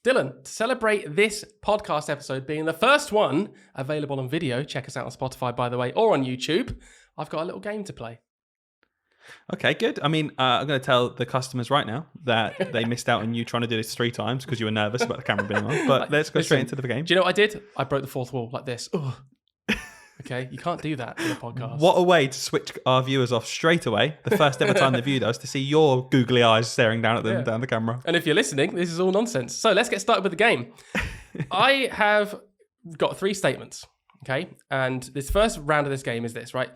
Dylan, to celebrate this podcast episode being the first one available on video, check us out on Spotify, by the way, or on YouTube, I've got a little game to play. Okay, good. I mean, I'm going to tell the customers right now that they missed out on you trying to do this 3 times because you were nervous about the camera being on. But let's go straight into the game. Do you know what I did? I broke the fourth wall like this. Ugh. Okay, you can't do that in a podcast. What a way to switch our viewers off straight away. The first ever time they viewed us to see your googly eyes staring down at them down the camera. And if you're listening, this is all nonsense. So let's get started with the game. I have got 3 statements, okay? And this first round of this game is this, right?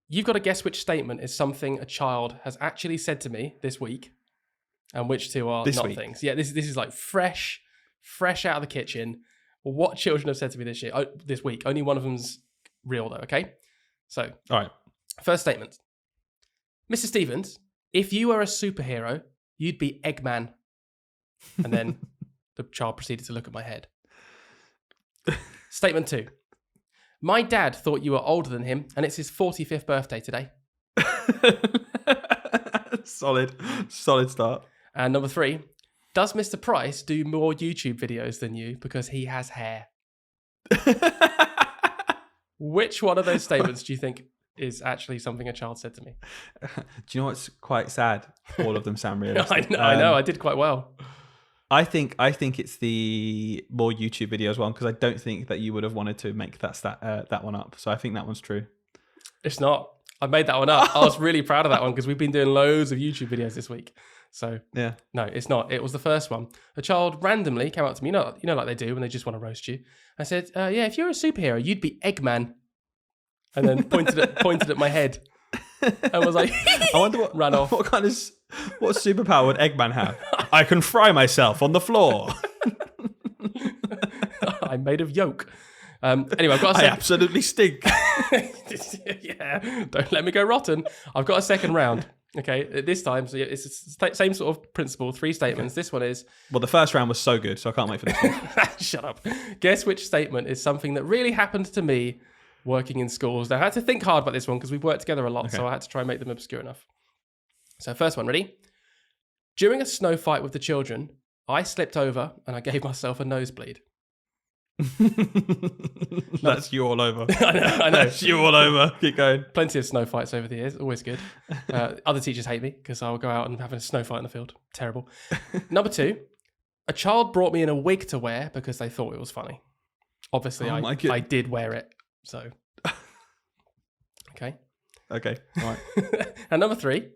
You've got to guess which statement is something a child has actually said to me this week, and which 2 are not things. Yeah, this is like fresh out of the kitchen. What children have said to me this week. Only one of them's real though, okay? So, all right. First statement. Mr. Stevens, if you were a superhero, you'd be Eggman. And then the child proceeded to look at my head. Statement 2. My dad thought you were older than him, and it's his 45th birthday today. Solid start. And number 3. Does Mr. Price do more YouTube videos than you because he has hair? Which one of those statements do you think is actually something a child said to me? Do you know what's quite sad? All of them sound realistic. I know. I did quite well. I think it's the more YouTube videos one because I don't think that you would have wanted to make that one up. So I think that one's true. It's not. I made that one up. I was really proud of that one because we've been doing loads of YouTube videos this week. So yeah, no, it's not. It was the first one. A child randomly came up to me, you know, like they do when they just want to roast you. I said, "Yeah, if you're a superhero, you'd be Eggman," and then pointed at my head, and was like, "I wonder what ran off. What superpower would Eggman have? I can fry myself on the floor. I'm made of yolk." Anyway, I've got I absolutely stink. Yeah, don't let me go rotten. I've got a second round. Okay, this time, so it's the same sort of principle, 3 statements. Okay. This one is... Well, the first round was so good, so I can't wait for this one. Shut up. Guess which statement is something that really happened to me working in schools. Now, I had to think hard about this one because we've worked together a lot, so I had to try and make them obscure enough. So first one, ready? During a snow fight with the children, I slipped over and I gave myself a nosebleed. That's you all over. I know. That's you all over. Keep going. Plenty of snow fights over the years. Always good. Other teachers hate me because I'll go out and have a snow fight in the field. Terrible. Number 2, a child brought me in a wig to wear because they thought it was funny. Obviously, I did wear it. So, okay. Okay. All right. And number 3,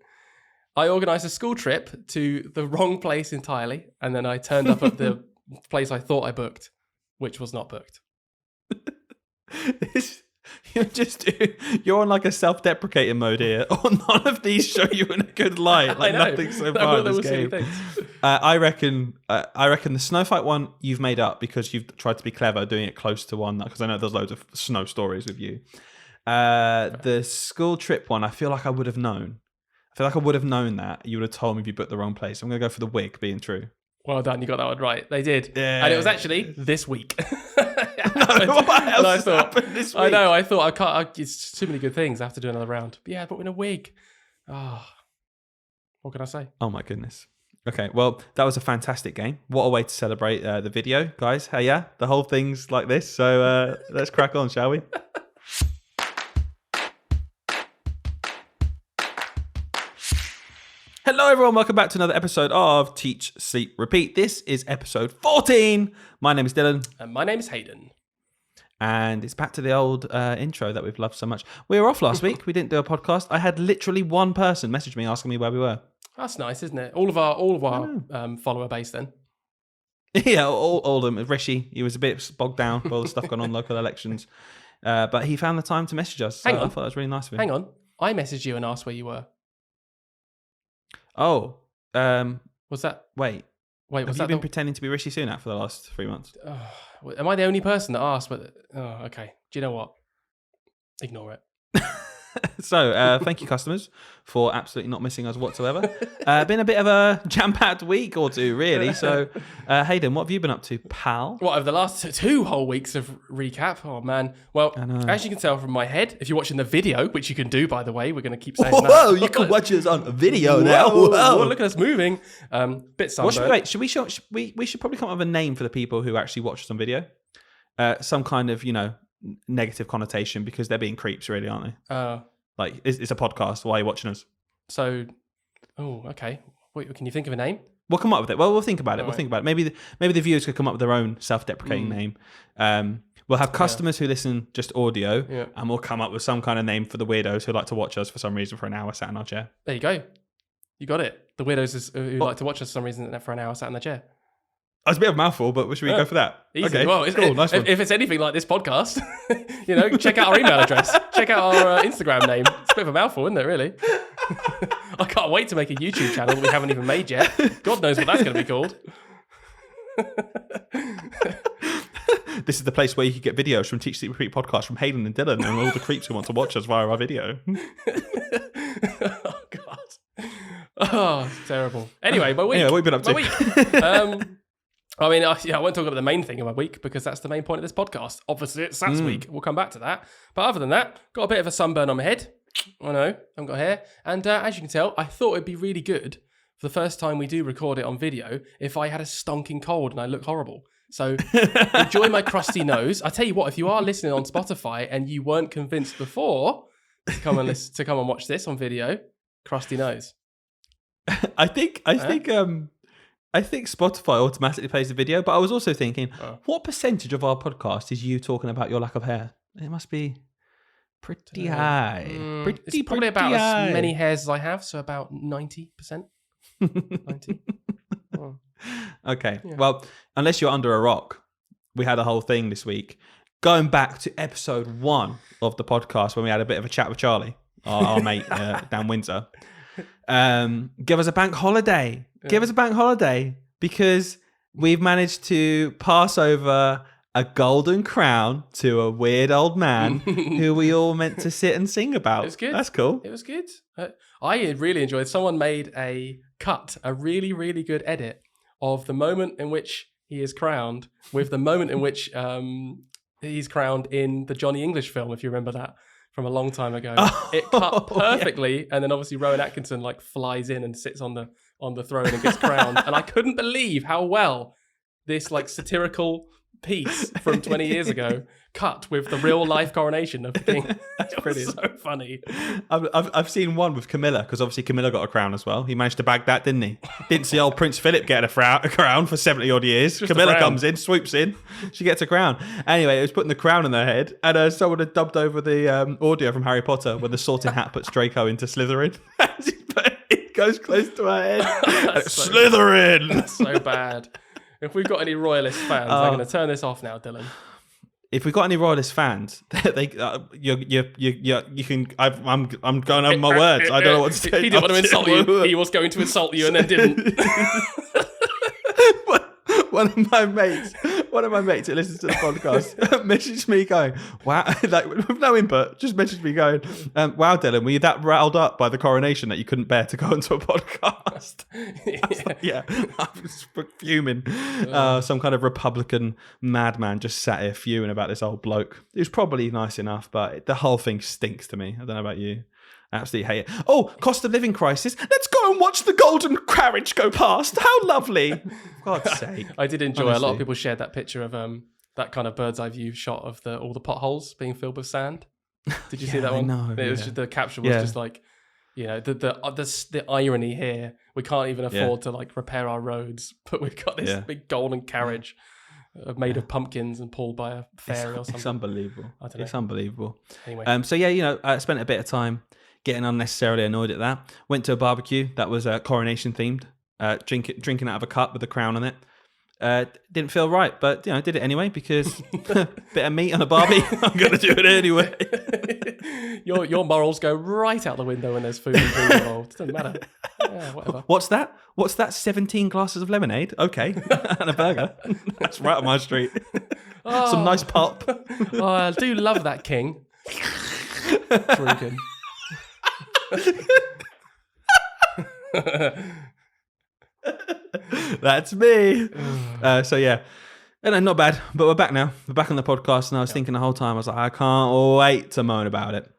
I organised a school trip to the wrong place entirely, and then I turned up at the place I thought I booked, which was not booked. You're on like a self-deprecating mode here. None of these show you in a good light. Like nothing so far in this game. I reckon the snow fight one you've made up because you've tried to be clever doing it close to one, because I know there's loads of snow stories with you. The school trip one, I feel like I would have known. I feel like I would have known that. You would have told me if you booked the wrong place. I'm going to go for the wig being true. Well done, you got that one right. They did. Yeah. And it was actually this week. What else happened this week? I know, I thought, it's too many good things. I have to do another round. But yeah, but in a wig. What can I say? Oh my goodness. Okay, well, that was a fantastic game. What a way to celebrate the video, guys. Hey, yeah, the whole thing's like this. So let's crack on, shall we? Hello, everyone. Welcome back to another episode of Teach, Sleep, Repeat. This is episode 14. My name is Dylan. And my name is Hayden. And it's back to the old intro that we've loved so much. We were off last week. We didn't do a podcast. I had literally one person message me asking me where we were. That's nice, isn't it? All of our follower base then. Yeah, all of them. Rishi, he was a bit bogged down with all the stuff going on, local elections. But he found the time to message us. So I thought that was really nice of him. Hang on. I messaged you and asked where you were. Oh, was that? Wait, was have you been pretending to be Rishi Sunak for the last 3 months? Am I the only person that asked? But okay. Do you know what? Ignore it. So, thank you, customers, for absolutely not missing us whatsoever. Been a bit of a jam-packed week or two, really. So, Hayden, what have you been up to, pal? What, over the last 2 whole weeks of recap? Oh, man. Well, as you can tell from my head, if you're watching the video, which you can do, by the way, we're going to keep saying that. Whoa, you can watch us on video now. Whoa, look at us moving. Bit sunburned. We should probably come up with a name for the people who actually watch us on video. Some kind of, negative connotation, because they're being creeps, really, aren't they? Like, it's a podcast. Why are you watching us? So, okay. Wait, can you think of a name? We'll come up with it. Well, we'll think about it. All We'll right. think about it. Maybe the viewers could come up with their own self-deprecating name. We'll have customers who listen just audio, and we'll come up with some kind of name for the weirdos who like to watch us for some reason for an hour sat in our chair. There you go. You got it. The weirdos who like to watch us for some reason for an hour sat in their chair. That's a bit of a mouthful, but should we go for that? Easy. Okay, Well, cool. Nice one. If it's anything like this podcast, check out our email address. Check out our Instagram name. It's a bit of a mouthful, isn't it, really? I can't wait to make a YouTube channel that we haven't even made yet. God knows what that's going to be called. This is the place where you can get videos from Teach Sleep Repeat podcast from Hayden and Dylan and all the creeps who want to watch us via our video. Oh, God. Oh, it's terrible. Anyway, my week. Yeah, what have you been up to? My week. I won't talk about the main thing of my week because that's the main point of this podcast. Obviously, it's Sats week. We'll come back to that. But other than that, got a bit of a sunburn on my head. I know, I haven't got hair. And as you can tell, I thought it'd be really good for the first time we do record it on video if I had a stonking cold and I look horrible. So enjoy my crusty nose. I tell you what, if you are listening on Spotify and you weren't convinced before to come and watch this on video, crusty nose. I think Spotify automatically plays the video, but I was also thinking, what percentage of our podcast is you talking about your lack of hair? It must be pretty high. It's probably about high. as many hairs as I have, so about 90%. 90. Oh. Okay. Yeah. Well, unless you're under a rock, we had a whole thing this week. Going back to episode 1 of the podcast when we had a bit of a chat with Charlie, our mate down Windsor. Give us a bank holiday. Yeah. Give us a bank holiday because we've managed to pass over a golden crown to a weird old man who we all meant to sit and sing about. It was good. That's cool. It was good. I really enjoyed it. Someone made a really, really good edit of the moment in which he is crowned with the moment in which he's crowned in the Johnny English film, if you remember that from a long time ago. It cut perfectly, and then obviously Rowan Atkinson flies in and sits on the throne and gets crowned. And I couldn't believe how well this satirical piece from 20 years ago cut with the real life coronation of the king. That's brilliant. So funny. I've seen one with Camilla, because obviously Camilla got a crown as well. He managed to bag that, didn't he? Didn't see old Prince Philip get a crown for 70 odd years. Camilla comes in, swoops in, she gets a crown. Anyway, it was putting the crown on their head, and someone had dubbed over the audio from Harry Potter when the Sorting Hat puts Draco into Slytherin. It goes close to her head. Slytherin! That's so bad. If we've got any royalist fans, I'm going to turn this off now, Dylan. If we've got any royalist fans, you can. I'm going over my words. I don't know what to say. He didn't want to insult you. He was going to insult you and then didn't. One of my mates who listens to the podcast messaged me going, wow, with no input, just messaged me going, wow, Dylan, were you that riled up by the coronation that you couldn't bear to go into a podcast? I was fuming. Some kind of Republican madman just sat here fuming about this old bloke. He was probably nice enough, but the whole thing stinks to me. I don't know about you. Absolutely hate it. Oh, cost of living crisis. Let's go and watch the golden carriage go past. How lovely. For God's sake. I did enjoy, honestly. A lot of people shared that picture of that kind of bird's eye view shot of all the potholes being filled with sand. Did you see that one? No, it was just, the caption was just the irony here. We can't even afford to repair our roads, but we've got this big golden carriage made of pumpkins and pulled by a fairy or something. It's unbelievable. I don't know. It's unbelievable. Anyway. I spent a bit of time getting unnecessarily annoyed at that. Went to a barbecue that was coronation themed. Drinking out of a cup with a crown on it. Didn't feel right, but did it anyway because bit of meat on a barbie. I'm gonna do it anyway. Your morals go right out the window when there's food and drink involved. Doesn't matter. Yeah, whatever. What's that? 17 glasses of lemonade? Okay, and a burger. That's right on my street. Some nice pop. I do love that king. Drinking. That's me. So yeah. No, not bad. But we're back now. We're back on the podcast, and I was thinking the whole time, I was like, I can't wait to moan about it.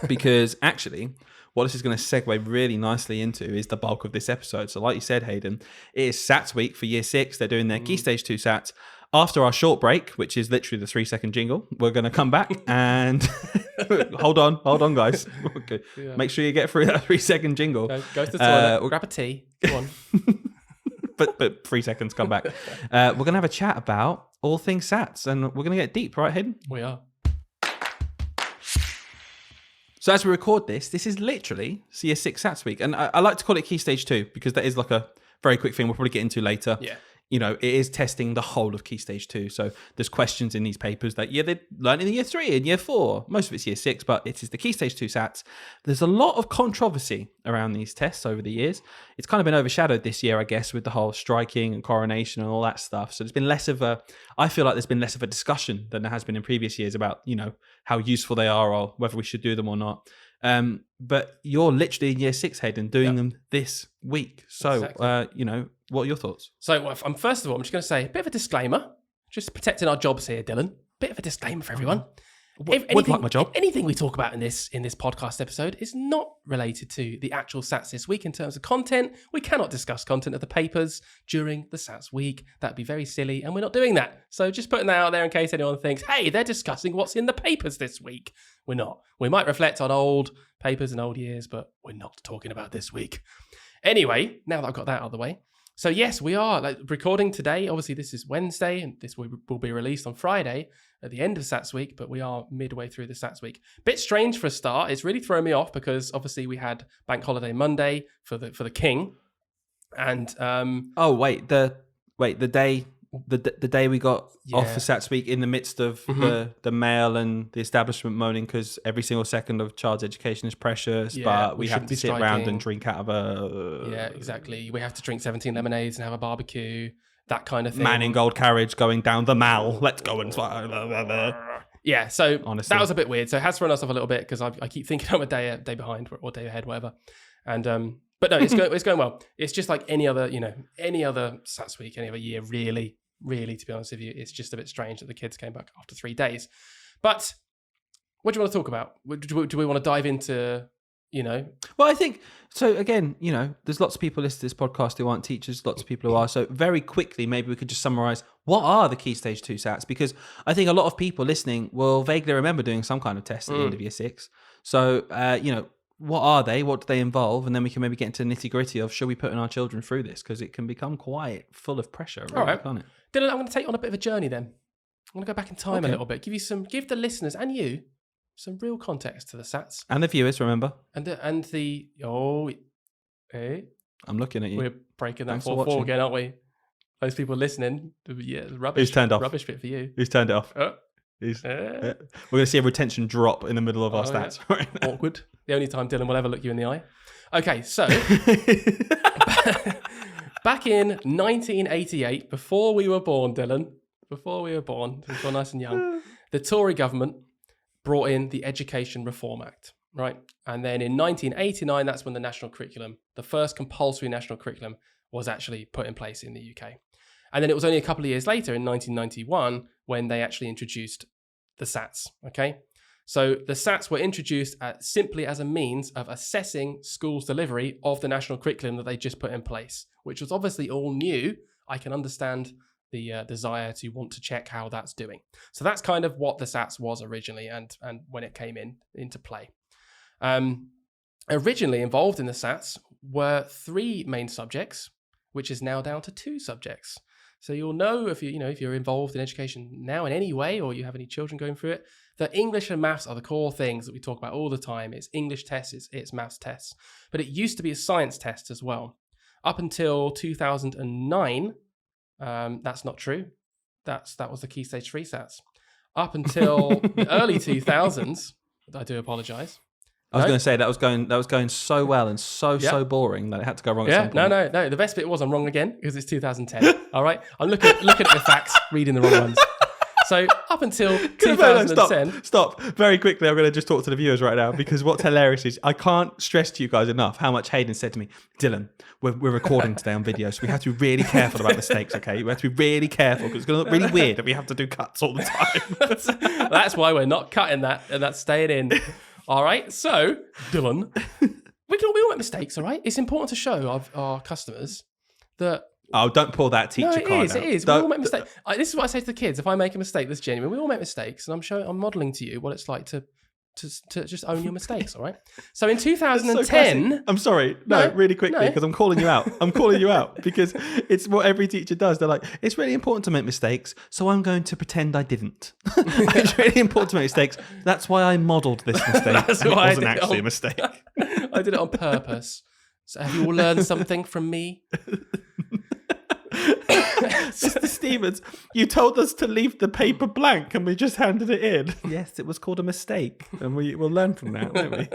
Because actually, what this is going to segue really nicely into is the bulk of this episode. So like you said, Hayden, it is SATs week for year 6. They're doing their Key Stage 2 SATs. After our short break, which is literally the 3-second jingle, we're going to come back and hold on, guys. Okay. Yeah. Make sure you get through that 3-second jingle. Go to the toilet, grab a tea. Come on. but 3 seconds, come back. We're going to have a chat about all things SATs, and we're going to get deep, right, Hayden? We are. So as we record this is literally year 6 SATs week. And I like to call it Key Stage 2 because that is like a very quick thing we'll probably get into later. Yeah. You know, it is testing the whole of Key Stage 2. So there's questions in these papers that, they learn in year 3 and year 4. Most of it's year 6, but it is the Key Stage 2 SATs. There's a lot of controversy around these tests over the years. It's kind of been overshadowed this year, I guess, with the whole striking and coronation and all that stuff. So there's been I feel like there's been less of a discussion than there has been in previous years about, how useful they are or whether we should do them or not. But you're literally in year 6, Hayden, doing them this week. So, exactly. What are your thoughts? So, first of all, I'm just going to say a bit of a disclaimer, just protecting our jobs here, Dylan. Bit of a disclaimer for everyone. Would like my job. Anything we talk about in this podcast episode is not related to the actual SATs this week in terms of content. We cannot discuss content of the papers during the SATs week. That'd be very silly, and we're not doing that. So just putting that out there in case anyone thinks, hey, they're discussing what's in the papers this week. We're not. We might reflect on old papers and old years, but we're not talking about this week. Anyway, now that I've got that out of the way. So yes, we are recording today. Obviously, this is Wednesday, and this will be released on Friday at the end of SATs week, but we are midway through the SATs week. Bit strange for a start. It's really thrown me off because obviously we had Bank Holiday Monday for the King, and the day we got off for SATs week in the midst of the mail and the establishment moaning because every single second of child's education is precious, but we have to sit around and drink out of a... Yeah, exactly. We have to drink 17 lemonades and have a barbecue, that kind of thing. Man in gold carriage going down the mall. Let's go and... Yeah, so honestly, that was a bit weird. So it has thrown us off a little bit because I keep thinking I'm a day behind or day ahead, whatever. And... But no, it's going well. It's just like any other SATs week, any other year, really, to be honest with you. It's just a bit strange that the kids came back after 3 days. But what do you want to talk about? Do we want to dive into, Well, I think, so again, there's lots of people listening to this podcast who aren't teachers, lots of people who are. So very quickly, maybe we could just summarize, what are the Key Stage 2 SATs? Because I think a lot of people listening will vaguely remember doing some kind of test at the end of year 6. So, what are they? What do they involve? And then we can maybe get into the nitty gritty of, should we put in our children through this? Because it can become quite full of pressure, really, all right, can't it? Dylan, I'm going to take you on a bit of a journey then. I'm going to go back in time a little bit, give the listeners and you some real context to the SATs. And the viewers, remember. I'm looking at you. We're breaking that 4-4 again, aren't we? Those people listening, yeah, rubbish. Who's turned off? Rubbish bit for you. Who's turned it off? We're going to see a retention drop in the middle of our stats. Yeah. Awkward. The only time Dylan will ever look you in the eye. Okay, so back in 1988, before we were born, Dylan, we were nice and young, the Tory government brought in the Education Reform Act, right? And then in 1989, that's when the first compulsory national curriculum was actually put in place in the UK. And then it was only a couple of years later, in 1991, when they actually introduced the SATs, okay? So the SATs were introduced simply as a means of assessing schools' delivery of the national curriculum that they just put in place, which was obviously all new. I can understand the desire to want to check how that's doing. So that's kind of what the SATs was originally and when it came into play. Originally involved in the SATs were 3 main subjects, which is now down to 2 subjects. So you'll know if you're involved in education now in any way, or you have any children going through it, that English and maths are the core things that we talk about all the time. It's English tests, it's maths tests. But it used to be a science test as well. Up until 2009, that's not true. That was the Key Stage 3 SATs. Up until the early 2000s, I do apologise. I was going to say that was going so well and so boring that it had to go wrong at some point. No. The best bit was I'm wrong again because it's 2010. All right, I'm looking at the facts, reading the wrong ones. So up until 2010... Stop. Very quickly, I'm going to just talk to the viewers right now, because what's hilarious is I can't stress to you guys enough how much Hayden said to me, Dylan, we're recording today on video, so we have to be really careful about mistakes, okay? We have to be really careful because it's going to look really weird if we have to do cuts all the time. That's why we're not cutting that, and that's staying in. All right? So, Dylan, we all make mistakes, all right? It's important to show our customers that... Oh, don't pull that teacher card out. It is. We all make mistakes. This is what I say to the kids. If I make a mistake that's genuine, we all make mistakes. And I'm modelling to you what it's like to just own your mistakes, all right? So in 2010... So I'm sorry. No, really quickly, because I'm calling you out. I'm calling you out because it's what every teacher does. They're like, it's really important to make mistakes, so I'm going to pretend I didn't. It's really important to make mistakes. That's why I modelled this mistake. That's why it wasn't actually a mistake. I did it on purpose. So have you all learned something from me? Sister Stevens, you told us to leave the paper blank and we just handed it in. Yes, it was called a mistake, and we'll learn from that, won't we?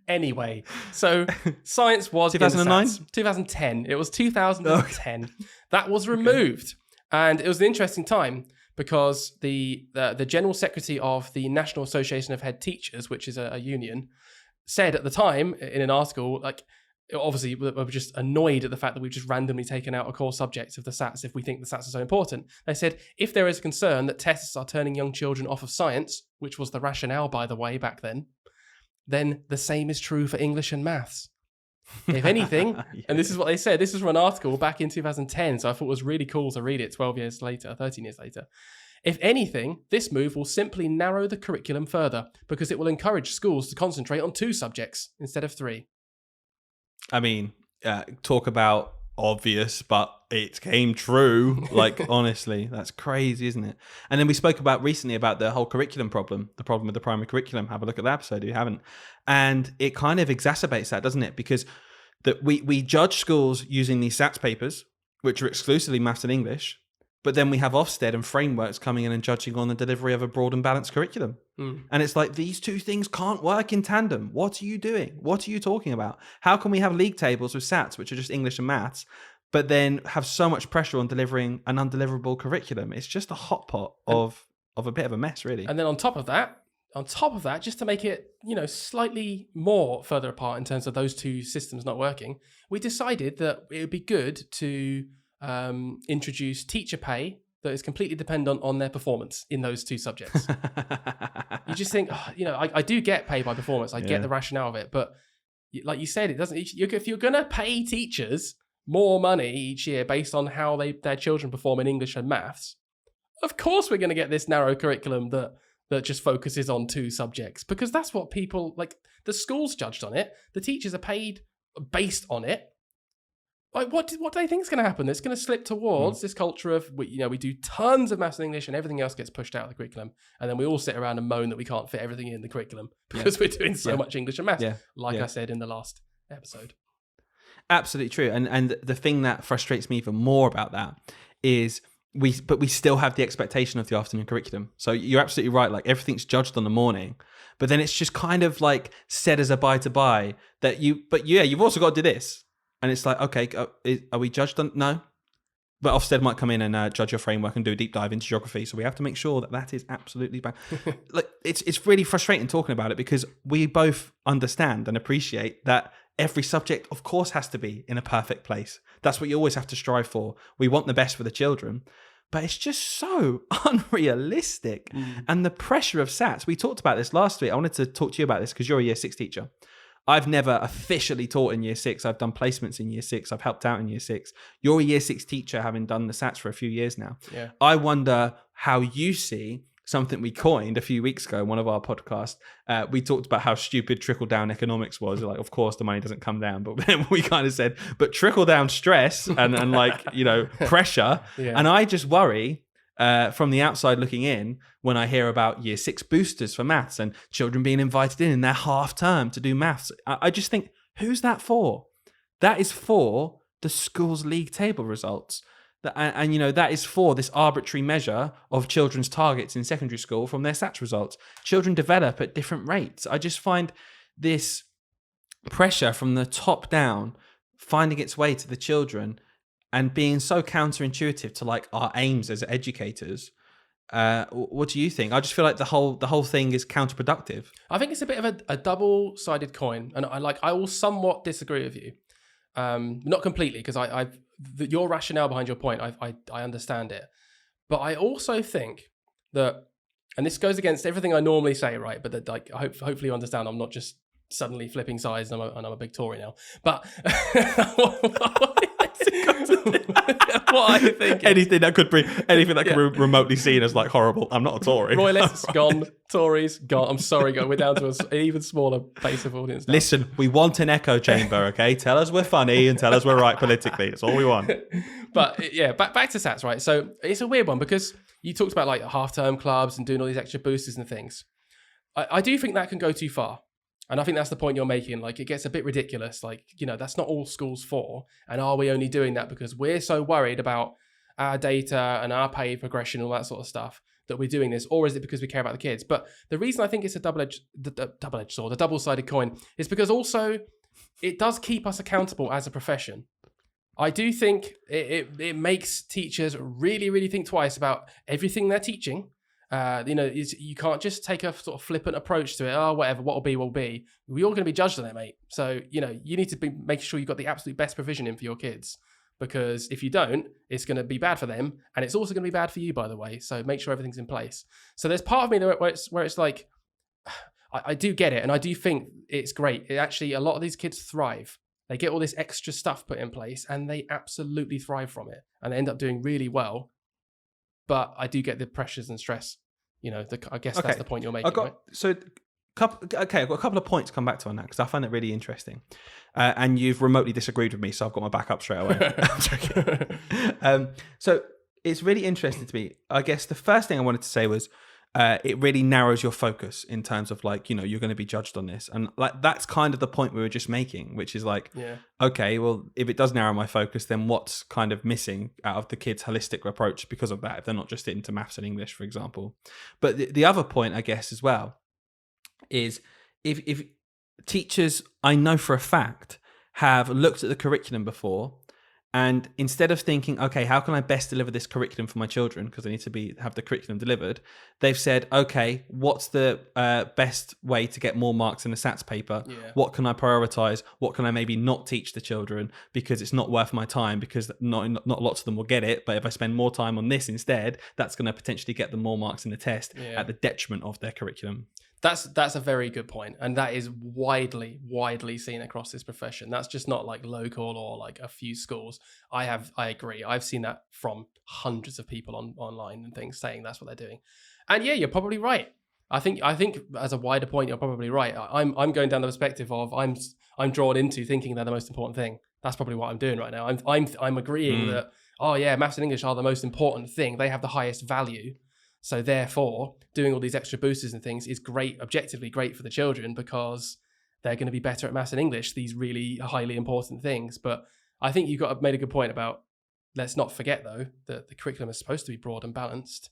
Anyway, so science was 2009? 2010. It was 2010. Okay. That was removed. And it was an interesting time because the General Secretary of the National Association of Head Teachers, which is a union, said at the time in an article, like, obviously, we're just annoyed at the fact that we've just randomly taken out a core subject of the SATs if we think the SATs are so important. They said, if there is a concern that tests are turning young children off of science, which was the rationale, by the way, back then the same is true for English and maths. If anything, yeah. And this is what they said, this was from an article back in 2010, so I thought it was really cool to read it 13 years later. If anything, this move will simply narrow the curriculum further because it will encourage schools to concentrate on 2 subjects instead of 3. I mean, talk about obvious, but it came true. Like, honestly, that's crazy, isn't it? And then we spoke about recently about the whole curriculum problem, the problem with the primary curriculum. Have a look at that episode if you haven't. And it kind of exacerbates that, doesn't it? Because we judge schools using these SATs papers, which are exclusively maths and English. But then we have Ofsted and frameworks coming in and judging on the delivery of a broad and balanced curriculum. And it's like, these two things can't work in tandem. What are you doing? What are you talking about? How can we have league tables with SATs, which are just English and maths, but then have so much pressure on delivering an undeliverable curriculum? It's just a hot pot of a bit of a mess, really. And then on top of that, just to make it, slightly more further apart in terms of those two systems not working, we decided that it would be good to introduce teacher pay that is completely dependent on their performance in those 2 subjects. You just think, I do get pay by performance. I get the rationale of it. But like you said, it doesn't. If you're going to pay teachers more money each year based on how their children perform in English and maths, of course we're going to get this narrow curriculum that just focuses on 2 subjects, because that's what people, like, the schools judged on it. The teachers are paid based on it. Like, what do they think is going to happen? It's going to slip towards this culture of, we do tons of maths and English and everything else gets pushed out of the curriculum. And then we all sit around and moan that we can't fit everything in the curriculum because we're doing so much English and maths, I said in the last episode. Absolutely true. And the thing that frustrates me even more about that is we still have the expectation of the afternoon curriculum. So you're absolutely right. Like, everything's judged on the morning, but then it's just kind of like said as a by that you've also got to do this. And it's like, okay, are we judged on? No. But Ofsted might come in and judge your framework and do a deep dive into geography. So we have to make sure that is absolutely bad. Like, it's really frustrating talking about it because we both understand and appreciate that every subject, of course, has to be in a perfect place. That's what you always have to strive for. We want the best for the children. But it's just so unrealistic. And the pressure of SATs, we talked about this last week. I wanted to talk to you about this because you're a year 6 teacher. I've never officially taught in year 6. I've done placements in year 6. I've helped out in year 6. You're a year 6 teacher, having done the SATs for a few years now. Yeah. I wonder how you see something we coined a few weeks ago in one of our podcasts. We talked about how stupid trickle-down economics was. Like, of course, the money doesn't come down. But then we kind of said, but trickle-down stress and like, pressure. Yeah. And I just worry from the outside looking in when I hear about year 6 boosters for maths and children being invited in their half term to do maths. I just think, who's that for? That is for the school's league table results. And that is for this arbitrary measure of children's targets in secondary school from their SATs results. Children develop at different rates. I just find this pressure from the top down finding its way to the children and being so counterintuitive to like our aims as educators. What do you think? I just feel like the whole thing is counterproductive. I think it's a bit of a double-sided coin, and I will somewhat disagree with you, not completely, because your rationale behind your point, I understand it, but I also think that, and this goes against everything I normally say, right? But that, like, hopefully you understand, I'm not just suddenly flipping sides and I'm a big Tory now. But what I think anything that could be remotely seen as like horrible. I'm not a Tory. Royalists gone, Tories gone. I'm sorry, we're down to an even smaller base of audience now. Listen, we want an echo chamber, okay? Tell us we're funny and tell us we're right politically. That's all we want. But yeah, back to SATs, right? So it's a weird one because you talked about like half-term clubs and doing all these extra boosters and things. I do think that can go too far. And I think that's the point you're making. Like, it gets a bit ridiculous. Like, that's not all school's for. And are we only doing that because we're so worried about our data and our pay progression, all that sort of stuff, that we're doing this? Or is it because we care about the kids? But the reason I think it's a double-edged sword, a double-sided coin, is because also it does keep us accountable as a profession. I do think it makes teachers really, really think twice about everything they're teaching. You can't just take a sort of flippant approach to it. Oh, whatever, what will be, will be. We're all going to be judged on it, mate. So, you need to be making sure you've got the absolute best provision in for your kids. Because if you don't, it's going to be bad for them. And it's also going to be bad for you, by the way. So make sure everything's in place. So there's part of me where it's like, I do get it. And I do think it's great. Actually, a lot of these kids thrive. They get all this extra stuff put in place and they absolutely thrive from it. And they end up doing really well. But I do get the pressures and stress. I guess that's the point you're making. I've got a couple of points to come back to on that because I find it really interesting. And you've remotely disagreed with me, so I've got my back up straight away. I'm joking. So it's really interesting to me. I guess the first thing I wanted to say was it really narrows your focus in terms of like, you're going to be judged on this. And like, that's kind of the point we were just making, which is like, okay, well, if it does narrow my focus, then what's kind of missing out of the kids' holistic approach because of that, if they're not just into maths and English, for example. But the other point, I guess, as well, is if teachers, I know for a fact, have looked at the curriculum before, and instead of thinking, okay, how can I best deliver this curriculum for my children? Because they need to have the curriculum delivered. They've said, okay, what's the best way to get more marks in the SATs paper? Yeah. What can I prioritize? What can I maybe not teach the children because it's not worth my time because not lots of them will get it. But if I spend more time on this instead, that's going to potentially get them more marks in the test at the detriment of their curriculum. That's a very good point, and that is widely seen across this profession. That's just not like local or like a few schools. I agree. I've seen that from hundreds of people online and things saying that's what they're doing. And yeah, you're probably right. I think as a wider point, you're probably right. I'm going down the perspective of I'm drawn into thinking they're the most important thing. That's probably what I'm doing right now. I'm agreeing that maths and English are the most important thing. They have the highest value. So therefore, doing all these extra boosters and things is great, objectively great for the children because they're going to be better at maths and English, these really highly important things. But I think you've made a good point about, let's not forget though, that the curriculum is supposed to be broad and balanced.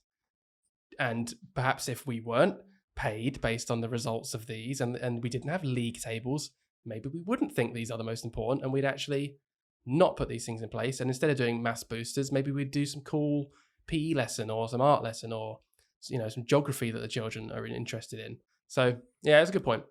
And perhaps if we weren't paid based on the results of these and we didn't have league tables, maybe we wouldn't think these are the most important and we'd actually not put these things in place. And instead of doing maths boosters, maybe we'd do some cool PE lesson or some art lesson or some geography that the children are interested in. So yeah, that's a good point.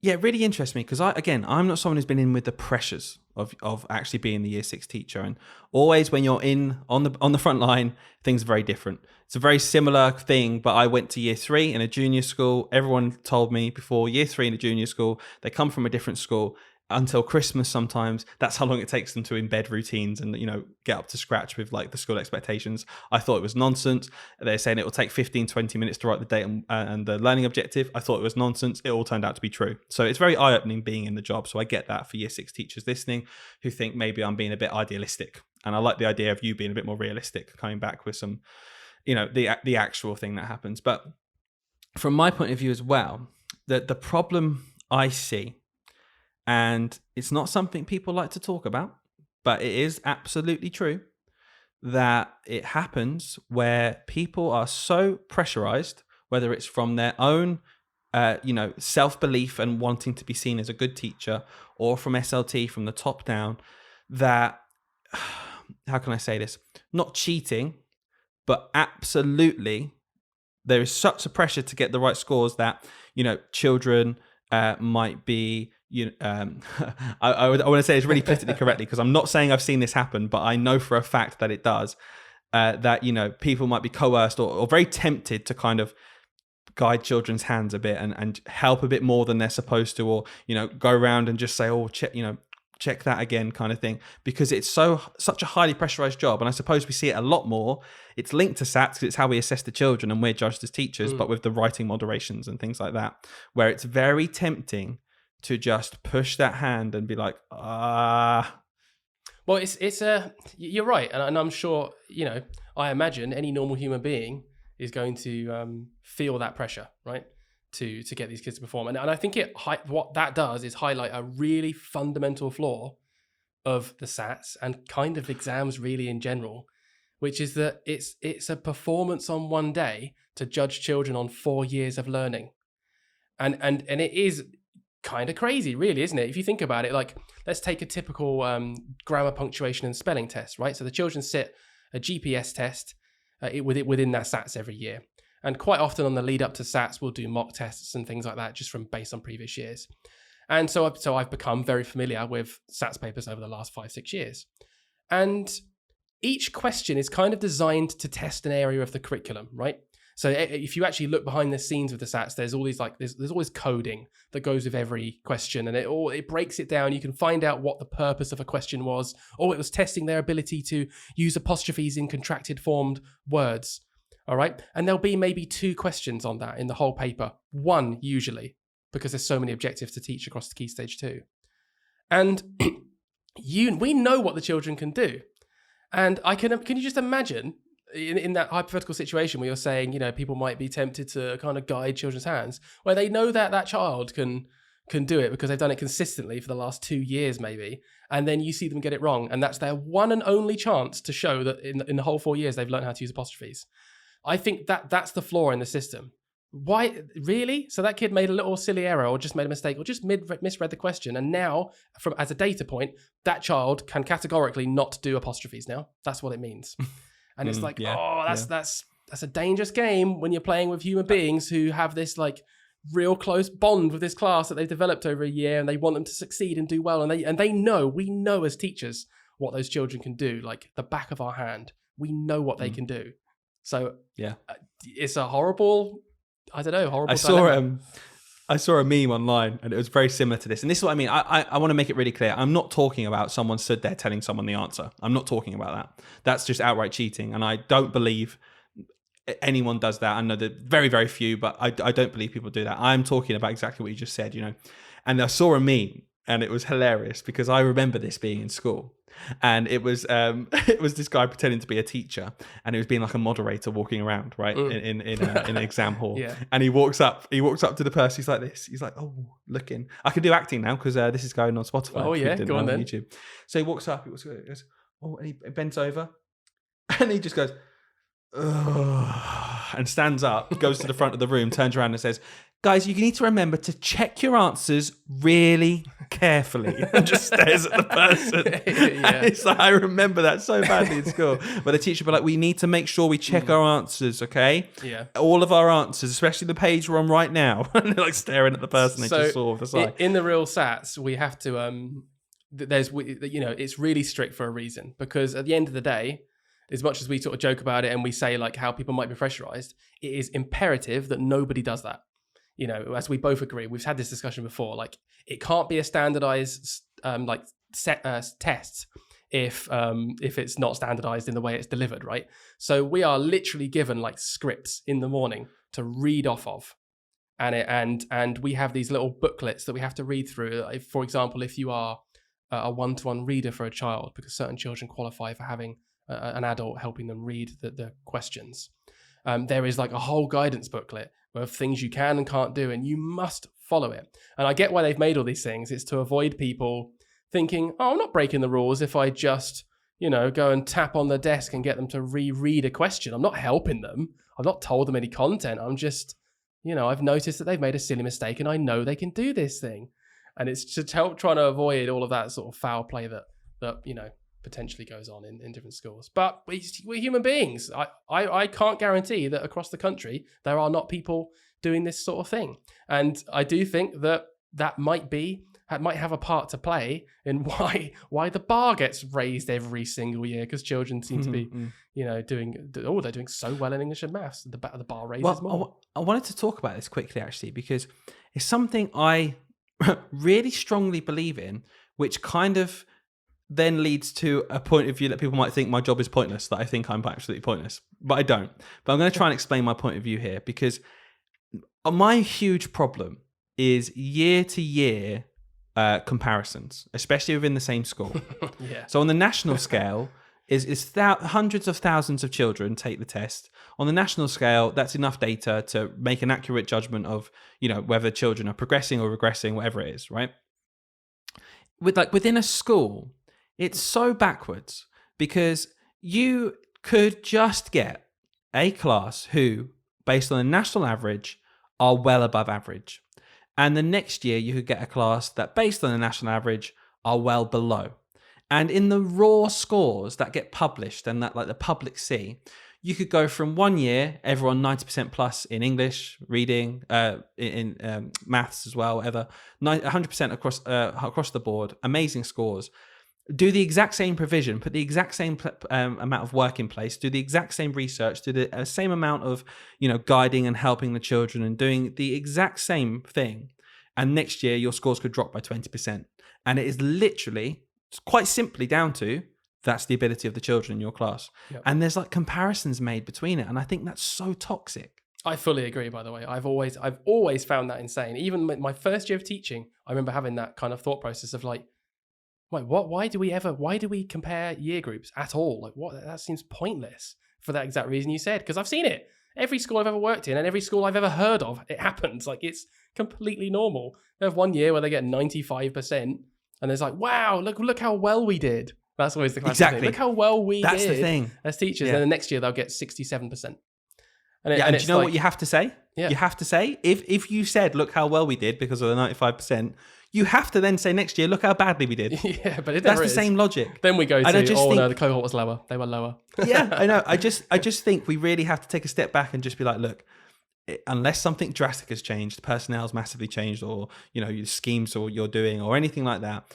Yeah, it really interests me because I'm not someone who's been in with the pressures of actually being the year 6 teacher, and always when you're on the front line, things are very different. It's a very similar thing, but I went to year 3 in a junior school. Everyone told me before year 3 in a junior school, they come from a different school. Until Christmas sometimes, that's how long it takes them to embed routines and get up to scratch with like the school expectations. I thought it was nonsense. They're saying it will take 15-20 minutes to write the date and the learning objective. I thought it was nonsense. It all turned out to be true. So it's very eye-opening being in the job. So I get that for year 6 teachers listening who think maybe I'm being a bit idealistic, and I like the idea of you being a bit more realistic, coming back with some the actual thing that happens. But from my point of view as well, the problem I see, and it's not something people like to talk about, but it is absolutely true, that it happens where people are so pressurized, whether it's from their own self-belief and wanting to be seen as a good teacher, or from SLT, from the top down, that how can I say this? Not cheating, but absolutely there is such a pressure to get the right scores that, children might be, I want to say it's really politically correctly, because I'm not saying I've seen this happen, but I know for a fact that it does, that, people might be coerced or very tempted to kind of guide children's hands a bit and help a bit more than they're supposed to, or, go around and just say, oh, check that again kind of thing, because it's such a highly pressurized job. And I suppose we see it a lot more. It's linked to SATs because it's how we assess the children and we're judged as teachers, but with the writing moderations and things like that, where it's very tempting to just push that hand and be like, Well, you're right. And I'm sure, I imagine any normal human being is going to feel that pressure, right? To get these kids to perform. And I think what that does is highlight a really fundamental flaw of the SATs and kind of exams really in general, which is that it's a performance on one day to judge children on 4 years of learning. And it is kind of crazy, really, isn't it? If you think about it, like, let's take a typical grammar, punctuation and spelling test, right? So the children sit a GPS test within their SATs every year. And quite often on the lead up to SATs, we'll do mock tests and things like that, just based on previous years. And so I've become very familiar with SATs papers over the last 5-6 years. And each question is kind of designed to test an area of the curriculum, right? So if you actually look behind the scenes with the SATs, there's all these there's always coding that goes with every question, and it breaks it down. You can find out what the purpose of a question was, or it was testing their ability to use apostrophes in contracted formed words. All right. And there'll be maybe 2 questions on that in the whole paper. 1 usually, because there's so many objectives to teach across the Key Stage 2. And we know what the children can do. And can you just imagine in that hypothetical situation where you're saying, people might be tempted to kind of guide children's hands, where they know that child can do it because they've done it consistently for the last 2 years maybe, and then you see them get it wrong, and that's their one and only chance to show that in the whole 4 years they've learned how to use apostrophes. I think that's the flaw in the system. Why, really? So that kid made a little silly error, or just made a mistake, or just misread the question, and now, as a data point, that child can categorically not do apostrophes now. That's what it means. And it's that's a dangerous game when you're playing with human beings who have this real close bond with this class that they've developed over a year, and they want them to succeed and do well, and we know as teachers what those children can do, like the back of our hand. We know what they can do. So it's a horrible. I saw a meme online, and it was very similar to this. And this is what I mean. I want to make it really clear. I'm not talking about someone stood there telling someone the answer. I'm not talking about that. That's just outright cheating. And I don't believe anyone does that. I know that very, very few, but I don't believe people do that. I'm talking about exactly what you just said, And I saw a meme, and it was hilarious because I remember this being in school. And it was this guy pretending to be a teacher, and he was being like a moderator walking around, right, in an exam hall. Yeah. And he walks up to the person. He's like this. He's like, oh, looking. I can do acting now because this is going on Spotify. Oh yeah, go on then. YouTube. So he walks up. He goes, oh, and he bends over, and he just goes, ugh, and stands up, goes to the front of the room, turns around and says, guys, you need to remember to check your answers really carefully, and just stares at the person. Yeah. It's like, I remember that so badly in school, where the teacher would be like, we need to make sure we check our answers, okay? Yeah. All of our answers, especially the page we're on right now. And they're like staring at the person they just saw off the side. In the real SATs, we have to, it's really strict for a reason, because at the end of the day, as much as we sort of joke about it and we say like how people might be pressurized, it is imperative that nobody does that. As we both agree, we've had this discussion before, like it can't be a standardized test if it's not standardized in the way it's delivered, right? So we are literally given like scripts in the morning to read off of, and we have these little booklets that we have to read through. For example, if you are a one-to-one reader for a child, because certain children qualify for having an adult helping them read the questions. There is like a whole guidance booklet of things you can and can't do, and you must follow it. And I get why they've made all these things. It's to avoid people thinking, oh, I'm not breaking the rules if I just, go and tap on the desk and get them to reread a question. I'm not helping them. I've not told them any content. I'm just, I've noticed that they've made a silly mistake and I know they can do this thing. And it's to help trying to avoid all of that sort of foul play that potentially goes on in different schools. But we're human beings. I can't guarantee that across the country there are not people doing this sort of thing. And I do think that might have a part to play in why the bar gets raised every single year, because children seem to be, they're doing so well in English and maths. The bar raises more. I wanted to talk about this quickly, actually, because it's something I really strongly believe in, which kind of then leads to a point of view that people might think my job is pointless, that I think I'm absolutely pointless, but I don't. But I'm going to try and explain my point of view here, because my huge problem is year to year comparisons, especially within the same school. Yeah. So on the national scale, is hundreds of thousands of children take the test. On the national scale, that's enough data to make an accurate judgment of, whether children are progressing or regressing, whatever it is, right? Within a school, it's so backwards, because you could just get a class who, based on the national average, are well above average. And the next year you could get a class that, based on the national average, are well below. And in the raw scores that get published and that the public see, you could go from 1 year, everyone 90% plus in English, reading, in maths as well, whatever, 100% across the board, amazing scores. Do the exact same provision, put the exact same amount of work in place, do the exact same research, do the same amount of, guiding and helping the children and doing the exact same thing. And next year, your scores could drop by 20%. And it is literally, quite simply down to, that's the ability of the children in your class. Yep. And there's comparisons made between it. And I think that's so toxic. I fully agree, by the way. I've always found that insane. Even my first year of teaching, I remember having that kind of thought process of wait, what? Why do we compare year groups at all? That seems pointless for that exact reason you said. Because I've seen it. Every school I've ever worked in and every school I've ever heard of, it happens. It's completely normal. They have 1 year where they get 95%, and it's wow, look how well we did. That's always the classic thing. Look how well we did. That's the thing. As teachers. Yeah. And then the next year they'll get 67%. And do you know what you have to say? Yeah. You have to say, if you said, look how well we did because of the 95%, you have to then say next year, look how badly we did. Yeah, but that's the same logic. Then we go to, no, the cohort was lower. They were lower. Yeah, I know. I just think we really have to take a step back and just be look, unless something drastic has changed, personnel's massively changed, or, your schemes or you're doing or anything like that,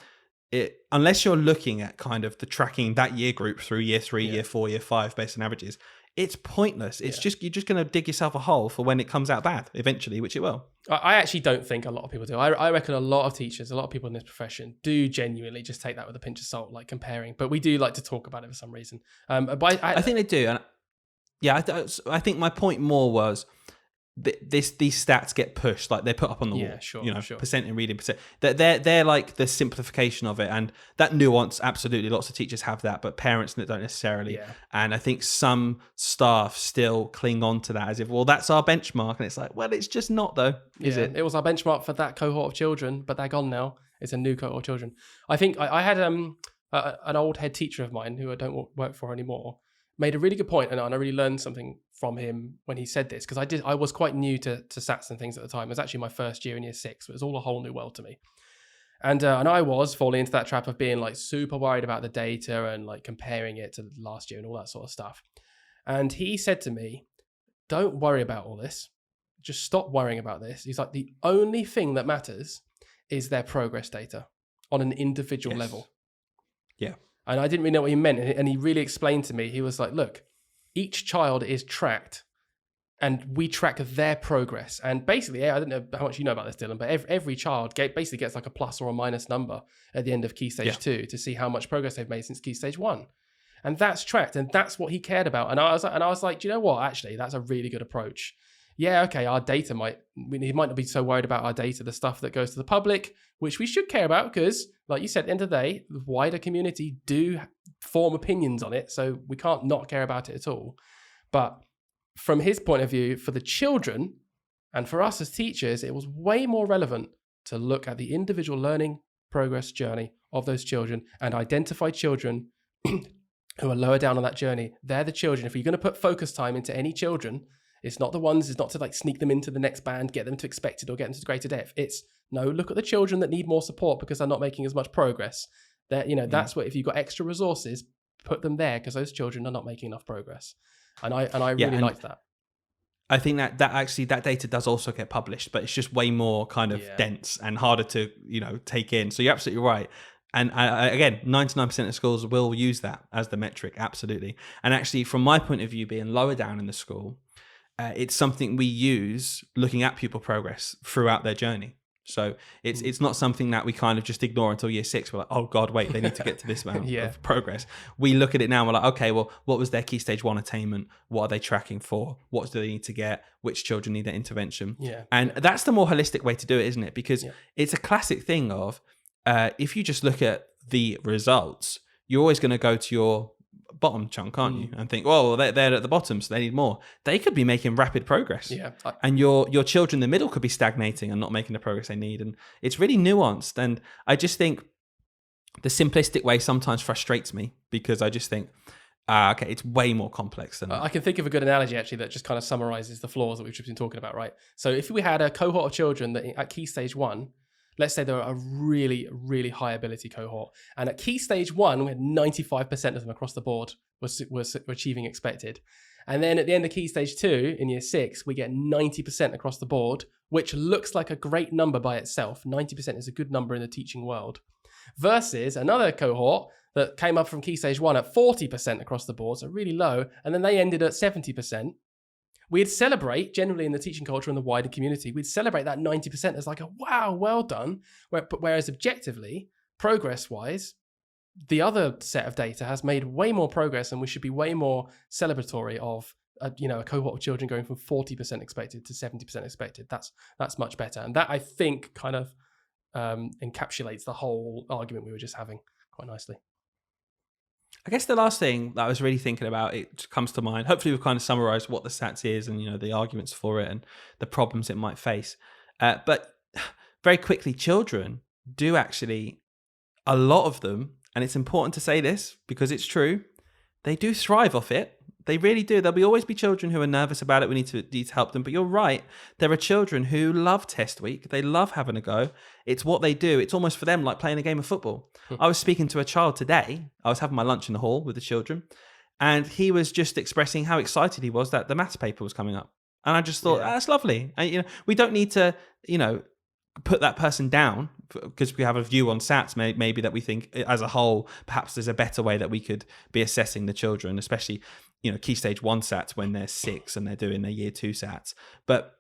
unless you're looking at kind of the tracking that year group through year 3, year 4, year 5 based on averages, it's pointless. It's you're just going to dig yourself a hole for when it comes out bad eventually, which it will. I actually don't think a lot of people do. I reckon a lot of teachers, a lot of people in this profession do genuinely just take that with a pinch of salt, comparing. But we do like to talk about it for some reason. But I think they do. And I think my point more was these stats get pushed, they're put up on the wall. Sure. Percent in reading, percent. They're the simplification of it, and that nuance. Absolutely, lots of teachers have that, but parents don't necessarily. Yeah. And I think some staff still cling on to that as if, well, that's our benchmark, and it's it's just not though, is it? It was our benchmark for that cohort of children, but they're gone now. It's a new cohort of children. I think I had an old head teacher of mine who I don't work for anymore, made a really good point, and I really learned something from him when he said this, because I was quite new to SATs and things at the time. It was actually my first year in year 6. It was all a whole new world to me. And I was falling into that trap of being super worried about the data and comparing it to last year and all that sort of stuff. And he said to me, don't worry about all this. Just stop worrying about this. He's the only thing that matters is their progress data on an individual level. Yeah. And I didn't really know what he meant. And he really explained to me, he was look, each child is tracked and we track their progress. And basically, I don't know how much you know about this, Dylan, but every child basically gets a plus or a minus number at the end of Key Stage 2 to see how much progress they've made since Key Stage 1. And that's tracked. And that's what he cared about. And I was like, do you know what? Actually, that's a really good approach. Yeah, okay, our data he might not be so worried about our data, the stuff that goes to the public, which we should care about because, like you said, at the end of the day, the wider community do form opinions on it, so we can't not care about it at all. But from his point of view, for the children and for us as teachers, it was way more relevant to look at the individual learning progress journey of those children and identify children who are lower down on that journey. They're the children. If you're going to put focus time into any children, it's not to sneak them into the next band, get them to expected or get them to greater depth. It's no, look at the children that need more support because they're not making as much progress. That that's what, if you've got extra resources, put them there, because those children are not making enough progress. And I really like that. I think that actually that data does also get published, but it's just way more kind of dense and harder to take in. So you're absolutely right. And again, 99% of schools will use that as the metric, absolutely. And actually, from my point of view, being lower down in the school, it's something we use looking at pupil progress throughout their journey. So it's not something that we kind of just ignore until year 6. We're like, oh God, wait, they need to get to this amount of progress. We look at it now and we're like, okay, well, what was their key stage 1 attainment? What are they tracking for? What do they need to get? Which children need their intervention? And that's the more holistic way to do it, isn't it? Because it's a classic thing of, if you just look at the results, you're always going to go to your bottom chunk, aren't you? And think, well, they're at the bottom, so they need more. They could be making rapid progress. And your children in the middle could be stagnating and not making the progress they need. And it's really nuanced. And I just think the simplistic way sometimes frustrates me, because I just think, okay, it's way more complex than that. I can think of a good analogy, actually, that just kind of summarizes the flaws that we've just been talking about, right? So if we had a cohort of children that at key stage 1, let's say they're a really, really high ability cohort, and at key stage 1, we had 95% of them across the board was achieving expected. And then at the end of key stage 2, in year 6, we get 90% across the board, which looks like a great number by itself. 90% is a good number in the teaching world. Versus another cohort that came up from key stage 1 at 40% across the board, so really low, and then they ended at 70%. We'd celebrate, generally in the teaching culture and the wider community, we'd celebrate that 90% as like a wow, well done. Whereas objectively, progress-wise, the other set of data has made way more progress, and we should be way more celebratory of a cohort of children going from 40% expected to 70% expected. That's much better. And that, I think, kind of encapsulates the whole argument we were just having quite nicely. I guess the last thing that I was really thinking about, it comes to mind, hopefully we've kind of summarized what the SATs is and, the arguments for it and the problems it might face. But very quickly, children do actually, a lot of them, and it's important to say this because it's true, they do thrive off it. They really do. There'll always be children who are nervous about it. We need to help them. But you're right. There are children who love test week. They love having a go. It's what they do. It's almost for them like playing a game of football. I was speaking to a child today. I was having my lunch in the hall with the children, and he was just expressing how excited he was that the maths paper was coming up. And I just thought, that's lovely. And, we don't need to, put that person down because we have a view on SATs, maybe that we think as a whole, perhaps there's a better way that we could be assessing the children, especially, key stage 1 SATs when they're 6 and they're doing their year 2 SATs. But,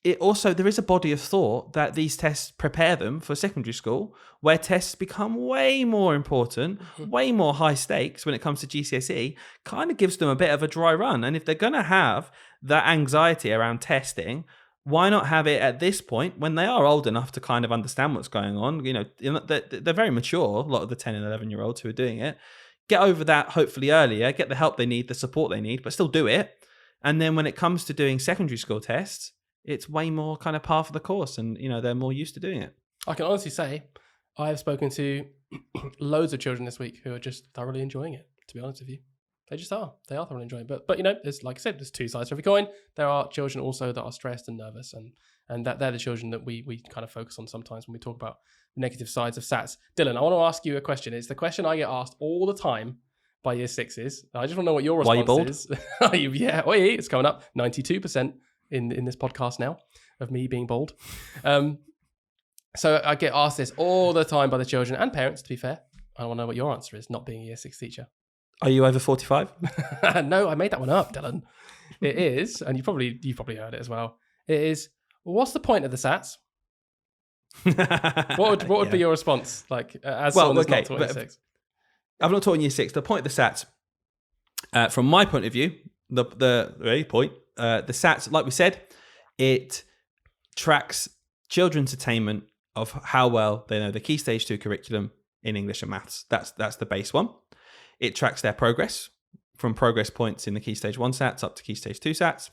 it also, there is a body of thought that these tests prepare them for secondary school, where tests become way more important, way more high stakes when it comes to GCSE, kind of gives them a bit of a dry run. And if they're going to have that anxiety around testing, why not have it at this point when they are old enough to kind of understand what's going on? They're very mature, a lot of the 10 and 11-year-olds who are doing it. Get over that hopefully earlier, get the help they need, the support they need, but still do it. And then when it comes to doing secondary school tests, it's way more kind of par for the course, and they're more used to doing it. I can honestly say I have spoken to loads of children this week who are just thoroughly enjoying it, to be honest with you. They just are. They are thoroughly enjoying it. But there's, like I said, there's two sides to every coin. There are children also that are stressed and nervous, and that they're the children that we kind of focus on sometimes when we talk about negative sides of SATs. Dylan, I want to ask you a question. It's the question I get asked all the time by year 6s. I just want to know what your response is. Yeah, it's coming up. 92% in this podcast now of me being bald. So I get asked this all the time by the children and parents, to be fair. I want to know what your answer is, not being a year 6 teacher. Are you over 45? No, I made that one up, Dylan. It is, and you probably heard it as well. It is, what's the point of the SATs? What would be your response? Like, as someone that's not taught year 6? I've not taught in year 6. The point of the SATs, from my point of view, the SATs, like we said, it tracks children's attainment of how well they know the Key Stage 2 curriculum in English and maths. That's the base one. It tracks their progress from progress points in the Key Stage 1 SATs up to Key Stage 2 SATs.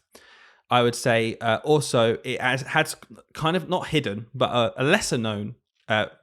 I would say also it has kind of not hidden, but a lesser known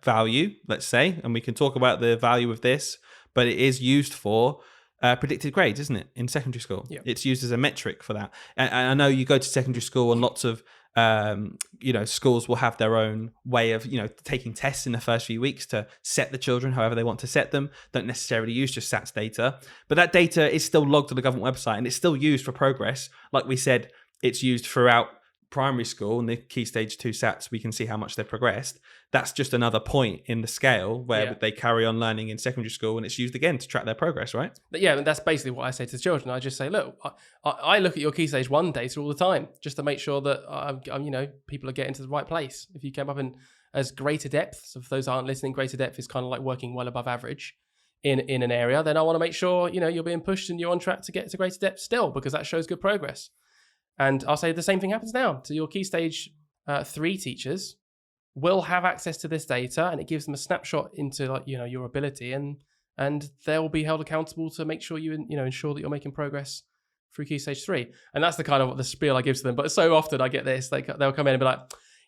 value, let's say, and we can talk about the value of this, but it is used for predicted grades, isn't it, in secondary school? Yeah. It's used as a metric for that. And I know you go to secondary school and lots of schools will have their own way of, taking tests in the first few weeks to set the children however they want to set them. Don't necessarily use just SATs data, but that data is still logged on the government website and it's still used for progress. Like we said, it's used throughout primary school and the key stage 2 SATs, we can see how much they've progressed. That's just another point in the scale where they carry on learning in secondary school, and it's used again to track their progress, right? Yeah, and that's basically what I say to the children. I just say, look, I look at your key stage 1 data all the time just to make sure that people are getting to the right place. If you came up in as greater depth, so if those aren't listening, greater depth is kind of like working well above average in an area, then I want to make sure you're being pushed and you're on track to get to greater depth still, because that shows good progress. And I'll say the same thing happens now to your key stage 3 teachers. Will have access to this data, and it gives them a snapshot into your ability, and they'll be held accountable to make sure you ensure that you're making progress through key stage 3. And that's the kind of the spiel I give to them. But so often I get this, they'll come in and be like,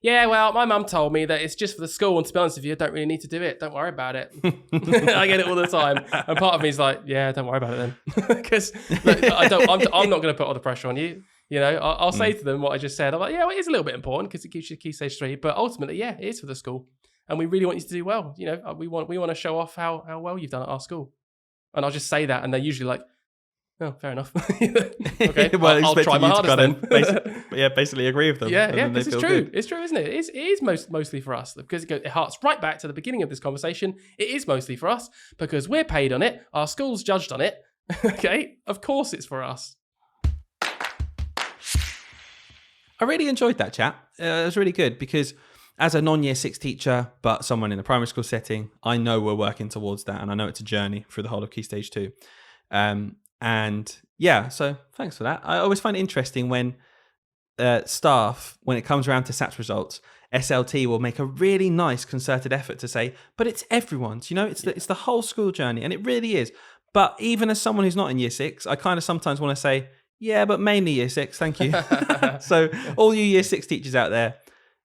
yeah, well, my mum told me that it's just for the school, and to be honest with you, I don't really need to do it. Don't worry about it. I get it all the time, and part of me is like, yeah, don't worry about it then, because I'm not going to put all the pressure on you. I'll say to them what I just said. I'm like, yeah, well, it is a little bit important because it gives you key stage 3, but ultimately, yeah, it is for the school, and we really want you to do well. We want to show off how well you've done at our school, and I'll just say that, and they're usually like, oh, fair enough. Okay, well, I'll try my hardest then. Basically agree with them. Yeah, because it's true. Good. It's true, isn't it? It is mostly for us, because it harks right back to the beginning of this conversation. It is mostly for us because we're paid on it. Our school's judged on it. Okay, of course it's for us. I really enjoyed that chat. It was really good because as a non-year 6 teacher, but someone in a primary school setting, I know we're working towards that, and I know it's a journey through the whole of Key Stage 2. And yeah, so thanks for that. I always find it interesting when staff, when it comes around to SATs results, SLT will make a really nice concerted effort to say, but it's everyone's, it's the whole school journey, and it really is. But even as someone who's not in year 6, I kind of sometimes want to say, yeah, but mainly year 6, thank you. So all you year 6 teachers out there,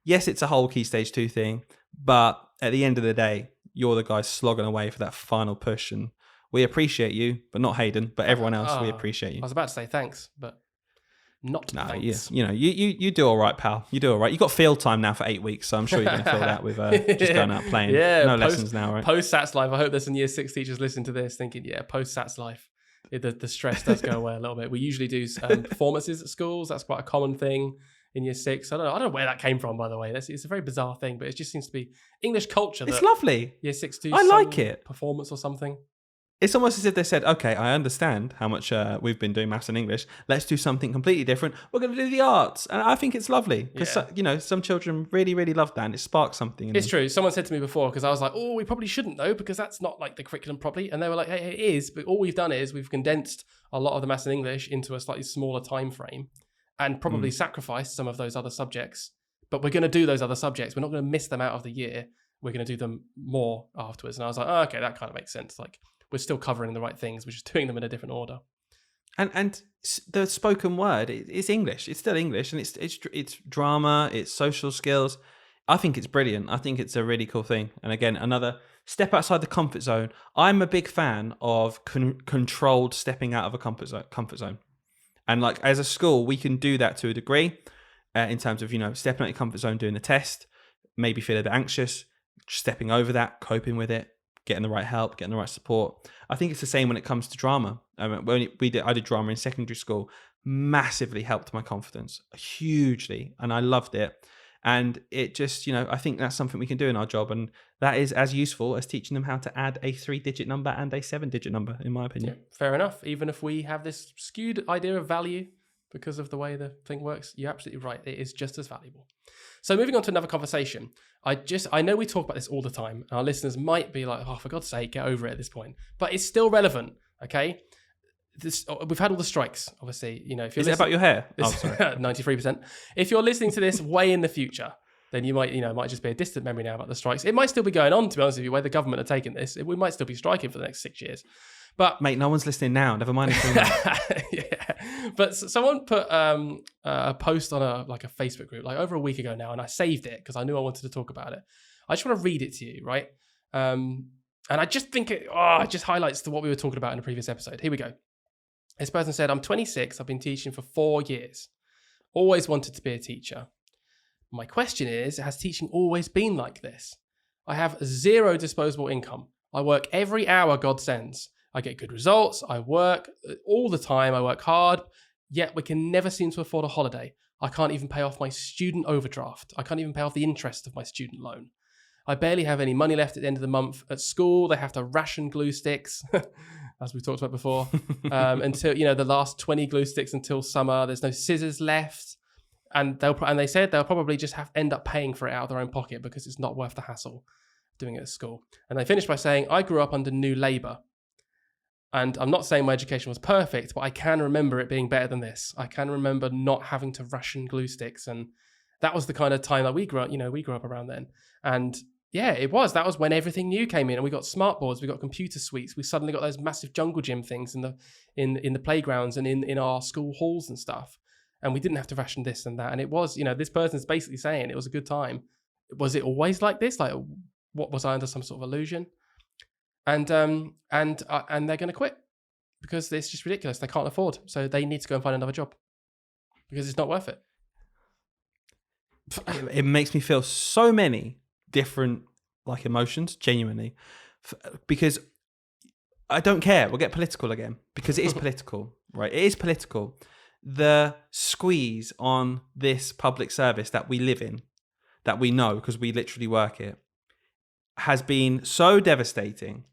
yes, it's a whole key stage 2 thing, but at the end of the day, you're the guys slogging away for that final push, and we appreciate you, but not Hayden, but everyone else, we appreciate you. I was about to say thanks, but not thanks. You do all right, pal. You do all right. You got field time now for 8 weeks, so I'm sure you're going to fill that with just going out playing. Yeah, no lessons now, right? Post SATs life. I hope there's some year 6 teachers listening to this thinking, yeah, post SATs life. The stress does go away a little bit. We usually do performances at schools. That's quite a common thing in year 6. I don't know where that came from, by the way. It's a very bizarre thing, but it just seems to be English culture. It's lovely. Year 6 do I like it. Performance or something. It's almost as if they said, okay, I understand how much we've been doing maths and English. Let's do something completely different. We're going to do the arts. And I think it's lovely because, some children really, really love that, and it sparks something. It's true. Someone said to me before, because I was like, oh, we probably shouldn't though, because that's not like the curriculum properly. And they were like, hey, it is. But all we've done is we've condensed a lot of the maths and English into a slightly smaller time frame and probably sacrificed some of those other subjects. But we're going to do those other subjects. We're not going to miss them out of the year. We're going to do them more afterwards. And I was like, oh, okay, that kind of makes sense. Like, we're still covering the right things. We're just doing them in a different order. And the spoken word is English. It's still English, and it's drama. It's social skills. I think it's brilliant. I think it's a really cool thing. And again, another step outside the comfort zone. I'm a big fan of controlled stepping out of a comfort zone. And like as a school, we can do that to a degree in terms of stepping out your comfort zone, doing the test, maybe feel a bit anxious, stepping over that, coping with it, getting the right help, getting the right support. I think it's the same when it comes to drama. I did drama in secondary school, massively helped my confidence, hugely, and I loved it. And it just, I think that's something we can do in our job, and that is as useful as teaching them how to add a 3-digit number and a 7-digit number, in my opinion. Yeah, fair enough. Even if we have this skewed idea of value because of the way the thing works, you're absolutely right. It is just as valuable. So moving on to another conversation. I know we talk about this all the time, and our listeners might be like, oh, for God's sake, get over it at this point. But it's still relevant, okay? We've had all the strikes, obviously. If you're Is it about your hair? Oh, sorry. 93%. If you're listening to this way in the future, then you might, it might just be a distant memory now about the strikes. It might still be going on, to be honest with you, where the government are taking this. We might still be striking for the next 6 years. But mate, no one's listening now. Never mind. Yeah, but someone put a post on a Facebook group like over a week ago now, and I saved it because I knew I wanted to talk about it. I just want to read it to you, right? And I just think it just highlights what we were talking about in the previous episode. Here we go. This person said, I'm 26. I've been teaching for 4 years. Always wanted to be a teacher. My question is, has teaching always been like this? I have zero disposable income. I work every hour God sends. I get good results. I work all the time. I work hard. Yet we can never seem to afford a holiday. I can't even pay off my student overdraft. I can't even pay off the interest of my student loan. I barely have any money left at the end of the month. At school, they have to ration glue sticks, as we've talked about before, until the last 20 glue sticks until summer. There's no scissors left. And they said they'll probably just end up paying for it out of their own pocket because it's not worth the hassle doing it at school. And they finished by saying, I grew up under New Labour. And I'm not saying my education was perfect, but I can remember it being better than this. I can remember not having to ration glue sticks. And that was the kind of time that we grew up around then. And yeah, it was. That was when everything new came in, and we got smart boards, we got computer suites, we suddenly got those massive jungle gym things in the playgrounds and in our school halls and stuff. And we didn't have to ration this and that. And it was, this person's basically saying it was a good time. Was it always like this? Like, what was I under some sort of illusion? And they're going to quit because it's just ridiculous. They can't afford, so they need to go and find another job because it's not worth it. It makes me feel so many different emotions, genuinely, because I don't care. We'll get political again because it is political, right? It is political. The squeeze on this public service that we live in, that we know because we literally work it, has been so devastating.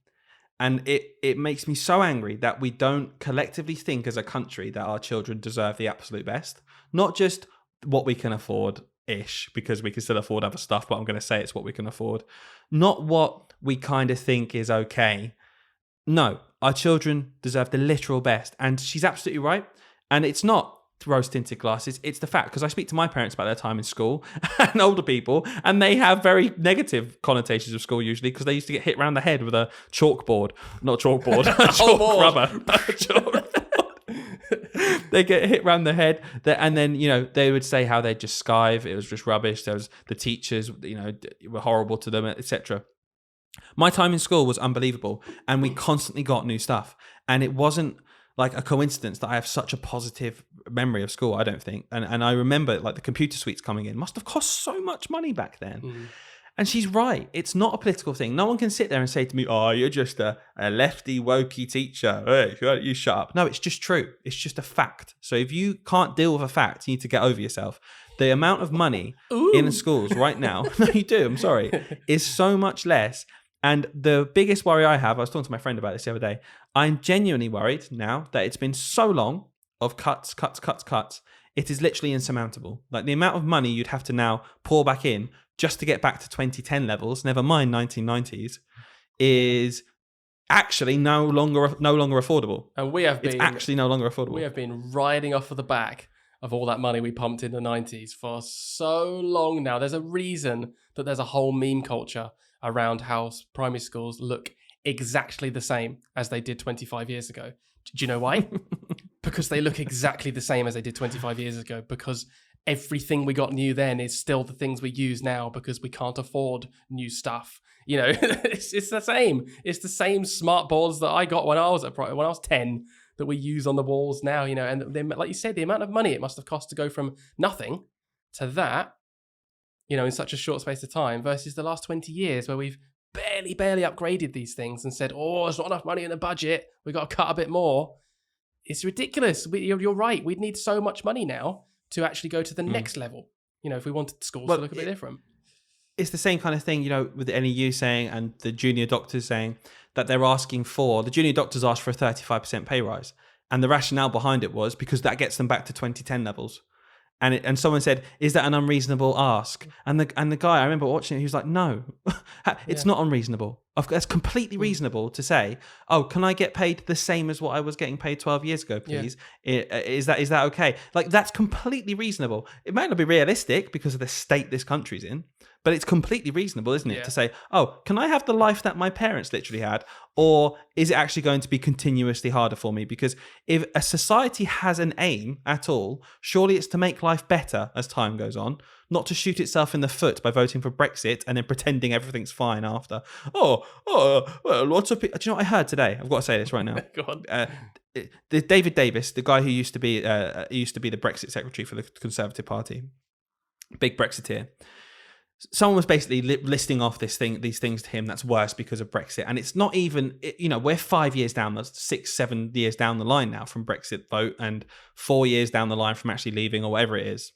And it makes me so angry that we don't collectively think as a country that our children deserve the absolute best. Not just what we can afford-ish, because we can still afford other stuff, but I'm going to say it's what we can afford. Not what we kind of think is okay. No, our children deserve the literal best. And she's absolutely right. And it's not rose-tinted glasses, it's the fact, because I speak to my parents about their time in school and older people, and they have very negative connotations of school usually because they used to get hit around the head with a chalkboard. Chalk rubber. They get hit around the head, and then they would say how they'd just skive, it was just rubbish, there was the teachers were horrible to them, etc. My time in school was unbelievable, and we constantly got new stuff, and it wasn't like a coincidence that I have such a positive memory of school, I don't think. And I remember the computer suites coming in must have cost so much money back then. Mm. And she's right. It's not a political thing. No one can sit there and say to me, oh, you're just a lefty, wokey teacher. Hey, you shut up. No, it's just true. It's just a fact. So if you can't deal with a fact, you need to get over yourself. The amount of money in schools right now, no, you do, I'm sorry, is so much less. And the biggest worry I have, I was talking to my friend about this the other day, I'm genuinely worried now that it's been so long of cuts. It is literally insurmountable. Like the amount of money you'd have to now pour back in just to get back to 2010 levels, never mind 1990s, is actually no longer affordable. And it's actually no longer affordable. We have been riding off of the back of all that money we pumped in the 90s for so long now. There's a reason that there's a whole meme culture around how primary schools look exactly the same as they did 25 years ago. Do you know why? Because they look exactly the same as they did 25 years ago, because everything we got new then is still the things we use now because we can't afford new stuff. It's the same. It's the same smart boards that I got when I was 10 that we use on the walls now, and like you said, the amount of money it must have cost to go from nothing to that, in such a short space of time versus the last 20 years where we've barely upgraded these things and said, oh, there's not enough money in the budget, we've got to cut a bit more. It's ridiculous. You're right. We'd need so much money now to actually go to the next level, if we wanted schools to look a bit different. It's the same kind of thing, with the NEU saying and the junior doctors saying that they're asking for, the junior doctors asked for a 35% pay rise. And the rationale behind it was because that gets them back to 2010 levels. And someone said, is that an unreasonable ask? And the guy, I remember watching it, he was like, no, it's not unreasonable. That's completely reasonable to say, oh, can I get paid the same as what I was getting paid 12 years ago, please? Yeah. Is that okay? Like, that's completely reasonable. It might not be realistic because of the state this country's in, but it's completely reasonable, isn't it? To say, oh, can I have the life that my parents literally had? Or is it actually going to be continuously harder for me? Because if a society has an aim at all, surely it's to make life better as time goes on, not to shoot itself in the foot by voting for Brexit and then pretending everything's fine after. Well, lots of people. Do you know what I heard today? I've got to say this right now. Go on. David Davis, the guy who used to be the Brexit secretary for the Conservative Party, big Brexiteer. Someone was basically listing off these things to him that's worse because of Brexit. And it's not even, we're 5 years down, that's 6-7 years down the line now from Brexit vote, and 4 years down the line from actually leaving, or whatever it is.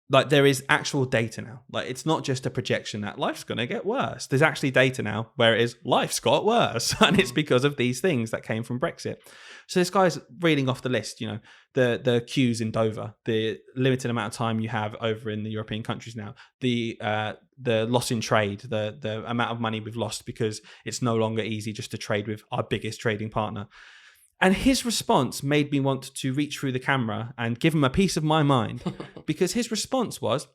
Like, there is actual data now. Like, it's not just a projection that life's going to get worse. There's actually data now where it is life's got worse. And it's because of these things that came from Brexit. So this guy's reading off the list, the queues in Dover, the limited amount of time you have over in the European countries now, the loss in trade, the amount of money we've lost because it's no longer easy just to trade with our biggest trading partner. And his response made me want to reach through the camera and give him a piece of my mind, because his response was,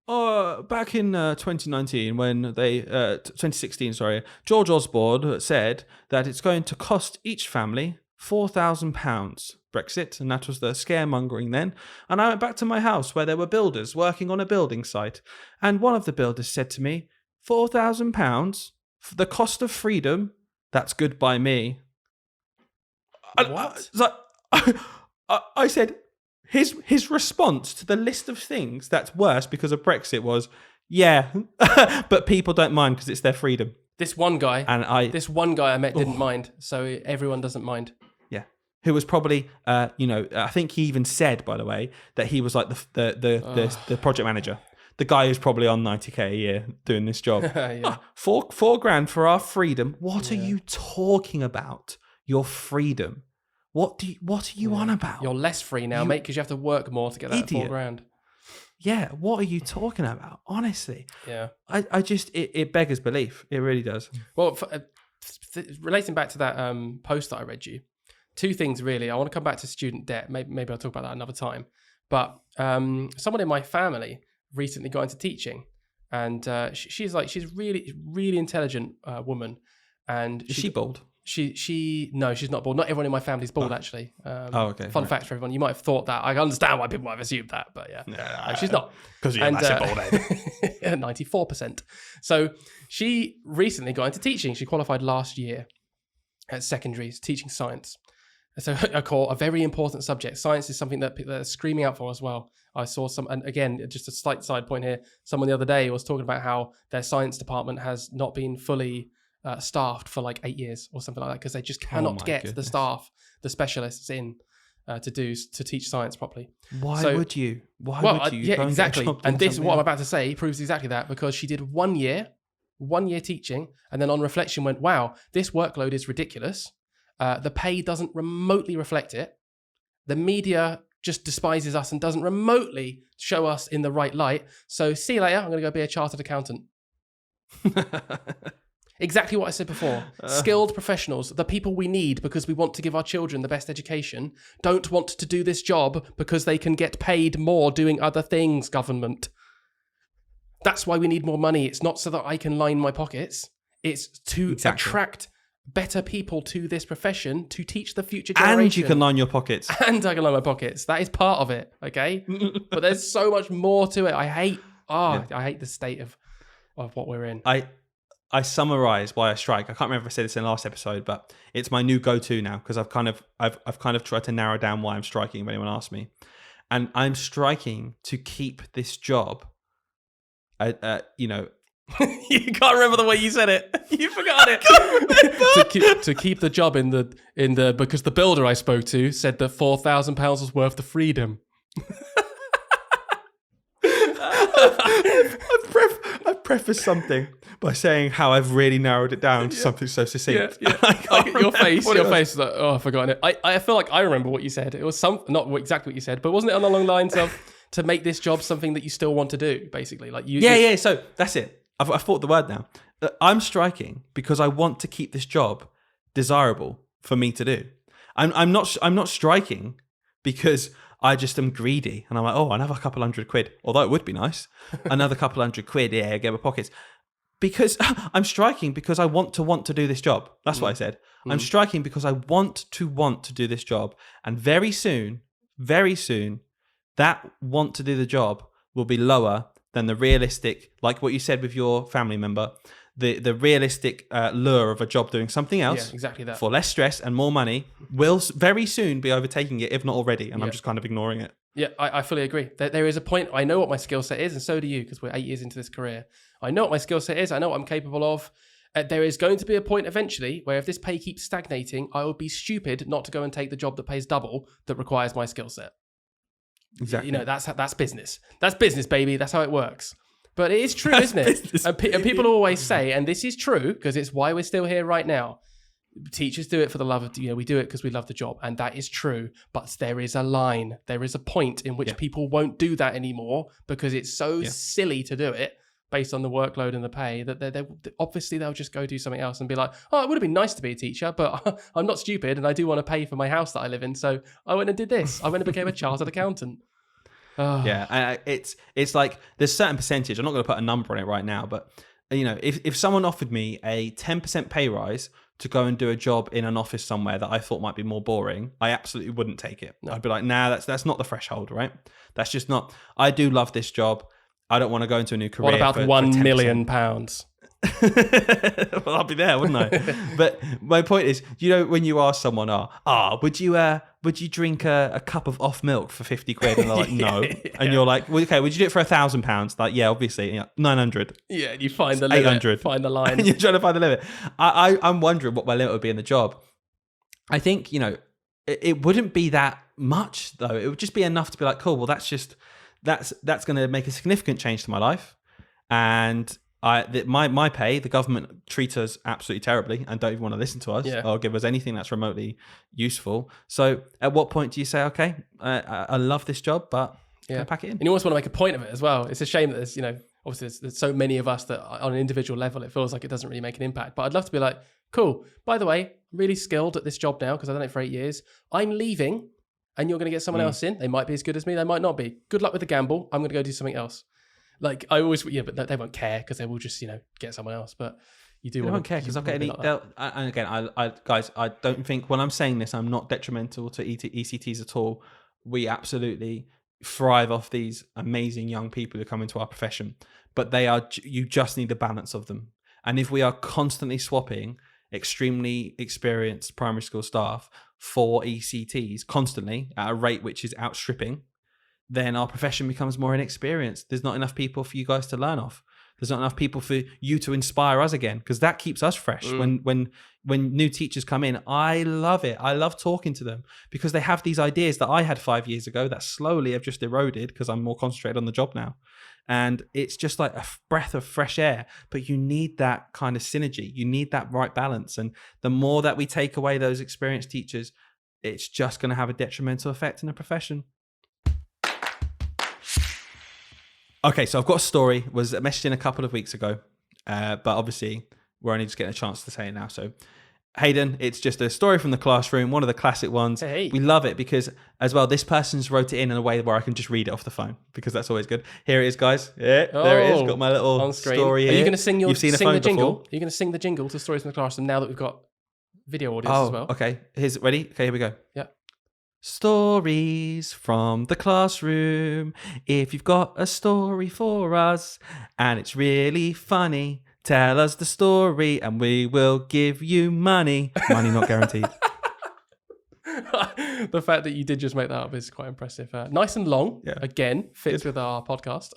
back in 2019, when 2016, George Osborne said that it's going to cost each family £4,000 Brexit, and that was the scaremongering then. And I went back to my house where there were builders working on a building site, and one of the builders said to me, £4,000 for the cost of freedom, that's good by me. What? I said, his response to the list of things that's worse because of Brexit was, yeah, but people don't mind because it's their freedom. This one guy I met didn't mind, so everyone doesn't mind. Yeah, who was probably, I think he even said, by the way, that he was like the project manager. The guy who's probably on 90k a year doing this job. Yeah. $4,000 for our freedom. What are you talking about? Your freedom. What are you on about? You're less free now, mate, because you have to work more to get that $4,000. Yeah, what are you talking about? Honestly. Yeah. I just, it beggars belief. It really does. Well, relating back to that post that I read you, two things really. I want to come back to student debt. Maybe I'll talk about that another time. But someone in my family recently got into teaching, and she's really, really intelligent woman. And is she bald? No, she's not bald. Not everyone in my family's bald, actually. Okay. Fun fact for everyone. You might have thought that. I understand why people might have assumed that, but yeah. She's not. Because you're a massive bald head. 94%. So she recently got into teaching. She qualified last year at secondaries, teaching science. So a very important subject. Science is something that people are screaming out for as well. I saw and again, just a slight side point here. Someone the other day was talking about how their science department has not been fully staffed for like 8 years or something like that, because they just cannot get the staff, the specialists in to teach science properly. Why would you? Yeah, exactly. And this, what I'm about to say, proves exactly that, because she did 1 year teaching, and then on reflection went, wow, this workload is ridiculous. The pay doesn't remotely reflect it. The media just despises us and doesn't remotely show us in the right light. So see you later. I'm going to go be a chartered accountant. Exactly what I said before. Skilled professionals, the people we need because we want to give our children the best education, don't want to do this job because they can get paid more doing other things, government. That's why we need more money. It's not so that I can line my pockets. It's to attract better people to this profession to teach the future generation. And you can line your pockets. And I can line my pockets. That is part of it, okay? But there's so much more to it. I hate the state of what we're in. I summarize why I strike. I can't remember if I said this in the last episode, but it's my new go-to now, because I've kind of tried to narrow down why I'm striking if anyone asks me. And I'm striking to keep this job. You can't remember the way you said it. You forgot it. to keep the job in the because the builder I spoke to said that £4,000 was worth the freedom. I've prefaced something by saying how I've really narrowed it down to something so succinct. Yeah. Your face is like, oh, I've forgotten it. I feel like I remember what you said. It was not exactly what you said, but wasn't it along the lines of to make this job something that you still want to do, basically? Like you. Yeah. So that's it. I've thought the word now. I'm striking because I want to keep this job desirable for me to do. I'm not striking because I just am greedy and I'm like, oh, another couple £100, although it would be nice. Another couple £100, yeah, get my pockets. Because I'm striking because I want to do this job. That's what I said. I'm striking because I want to do this job. And very soon, that want to do the job will be lower than the realistic, like what you said with your family member, the realistic lure of a job doing something else, yeah, exactly that, for less stress and more money will very soon be overtaking it, if not already. And I'm just kind of ignoring it. Yeah, I fully agree. There is a point. I know what my skill set is, and so do you, because we're 8 years into this career. I know what my skill set is. I know what I'm capable of. There is going to be a point eventually where if this pay keeps stagnating, I would be stupid not to go and take the job that pays double that requires my skill set. Exactly. That's business. That's business, baby. That's how it works. But it is true, isn't it? And people always say, and this is true because it's why we're still here right now. Teachers do it for the love of, we do it because we love the job. And that is true. But there is a line. There is a point in which people won't do that anymore because it's so silly to do it based on the workload and the pay that obviously they'll just go do something else and be like, oh, it would have been nice to be a teacher, but I'm not stupid and I do want to pay for my house that I live in. So I went and did this. I went and became a chartered accountant. Oh. Yeah, it's like there's a certain percentage. I'm not going to put a number on it right now, but if someone offered me a 10% pay rise to go and do a job in an office somewhere that I thought might be more boring, I absolutely wouldn't take it. No. I'd be like, nah, that's not the threshold, right? That's just not. I do love this job. I don't want to go into a new career. What about £1 million? Well, I'll be there, wouldn't I? But my point is, when you ask someone, would you drink a cup of off milk for 50 quid? And they're like, no. And you're like, well, okay, would you do it for £1,000? Like, yeah, obviously, 900. Yeah, you find the limit, 800. find the line. And you're trying to find the limit. I'm wondering what my limit would be in the job. I think, it wouldn't be that much though. It would just be enough to be like, cool, well, that's going to make a significant change to my life. And my pay, the government treat us absolutely terribly and don't even want to listen to us or give us anything that's remotely useful. So at what point do you say, okay, I love this job, but can I pack it in? And you always want to make a point of it as well. It's a shame that there's, obviously there's so many of us that on an individual level, it feels like it doesn't really make an impact. But I'd love to be like, cool, by the way, I'm really skilled at this job now because I've done it for 8 years. I'm leaving and you're going to get someone else in. They might be as good as me. They might not be. Good luck with the gamble. I'm going to go do something else. Like I always, but they won't care because they will just, get someone else. But you do. They won't care because I've got any. And again, guys, I don't think when I'm saying this, I'm not detrimental to ECTs at all. We absolutely thrive off these amazing young people who come into our profession, but you just need the balance of them. And if we are constantly swapping extremely experienced primary school staff for ECTs constantly at a rate which is outstripping, then our profession becomes more inexperienced. There's not enough people for you guys to learn off. There's not enough people for you to inspire us again, because that keeps us fresh. When new teachers come in, I love it. I love talking to them because they have these ideas that I had 5 years ago that slowly have just eroded because I'm more concentrated on the job now. And it's just like a breath of fresh air, but you need that kind of synergy. You need that right balance. And the more that we take away those experienced teachers, it's just going to have a detrimental effect in the profession. Okay, so I've got a story, was messaged in a couple of weeks ago, but obviously we're only just getting a chance to say it now. So Hayden, it's just a story from the classroom, one of the classic ones. Hey. We love it because, as well, this person's wrote it in a way where I can just read it off the phone because that's always good. Here it is, guys. Yeah, there it is. Got my little on screen. Story here. Are you going to sing You've seen the jingle? Before? Are you going to sing the jingle to Stories from the Classroom now that we've got video audience as well? Okay. Ready? Okay, here we go. Yeah. Stories from the classroom. If you've got a story for us and it's really funny, tell us the story and we will give you money. Money not guaranteed. The fact that you did just make that up is quite impressive. Nice and long. Yeah. Again, fits with our podcast.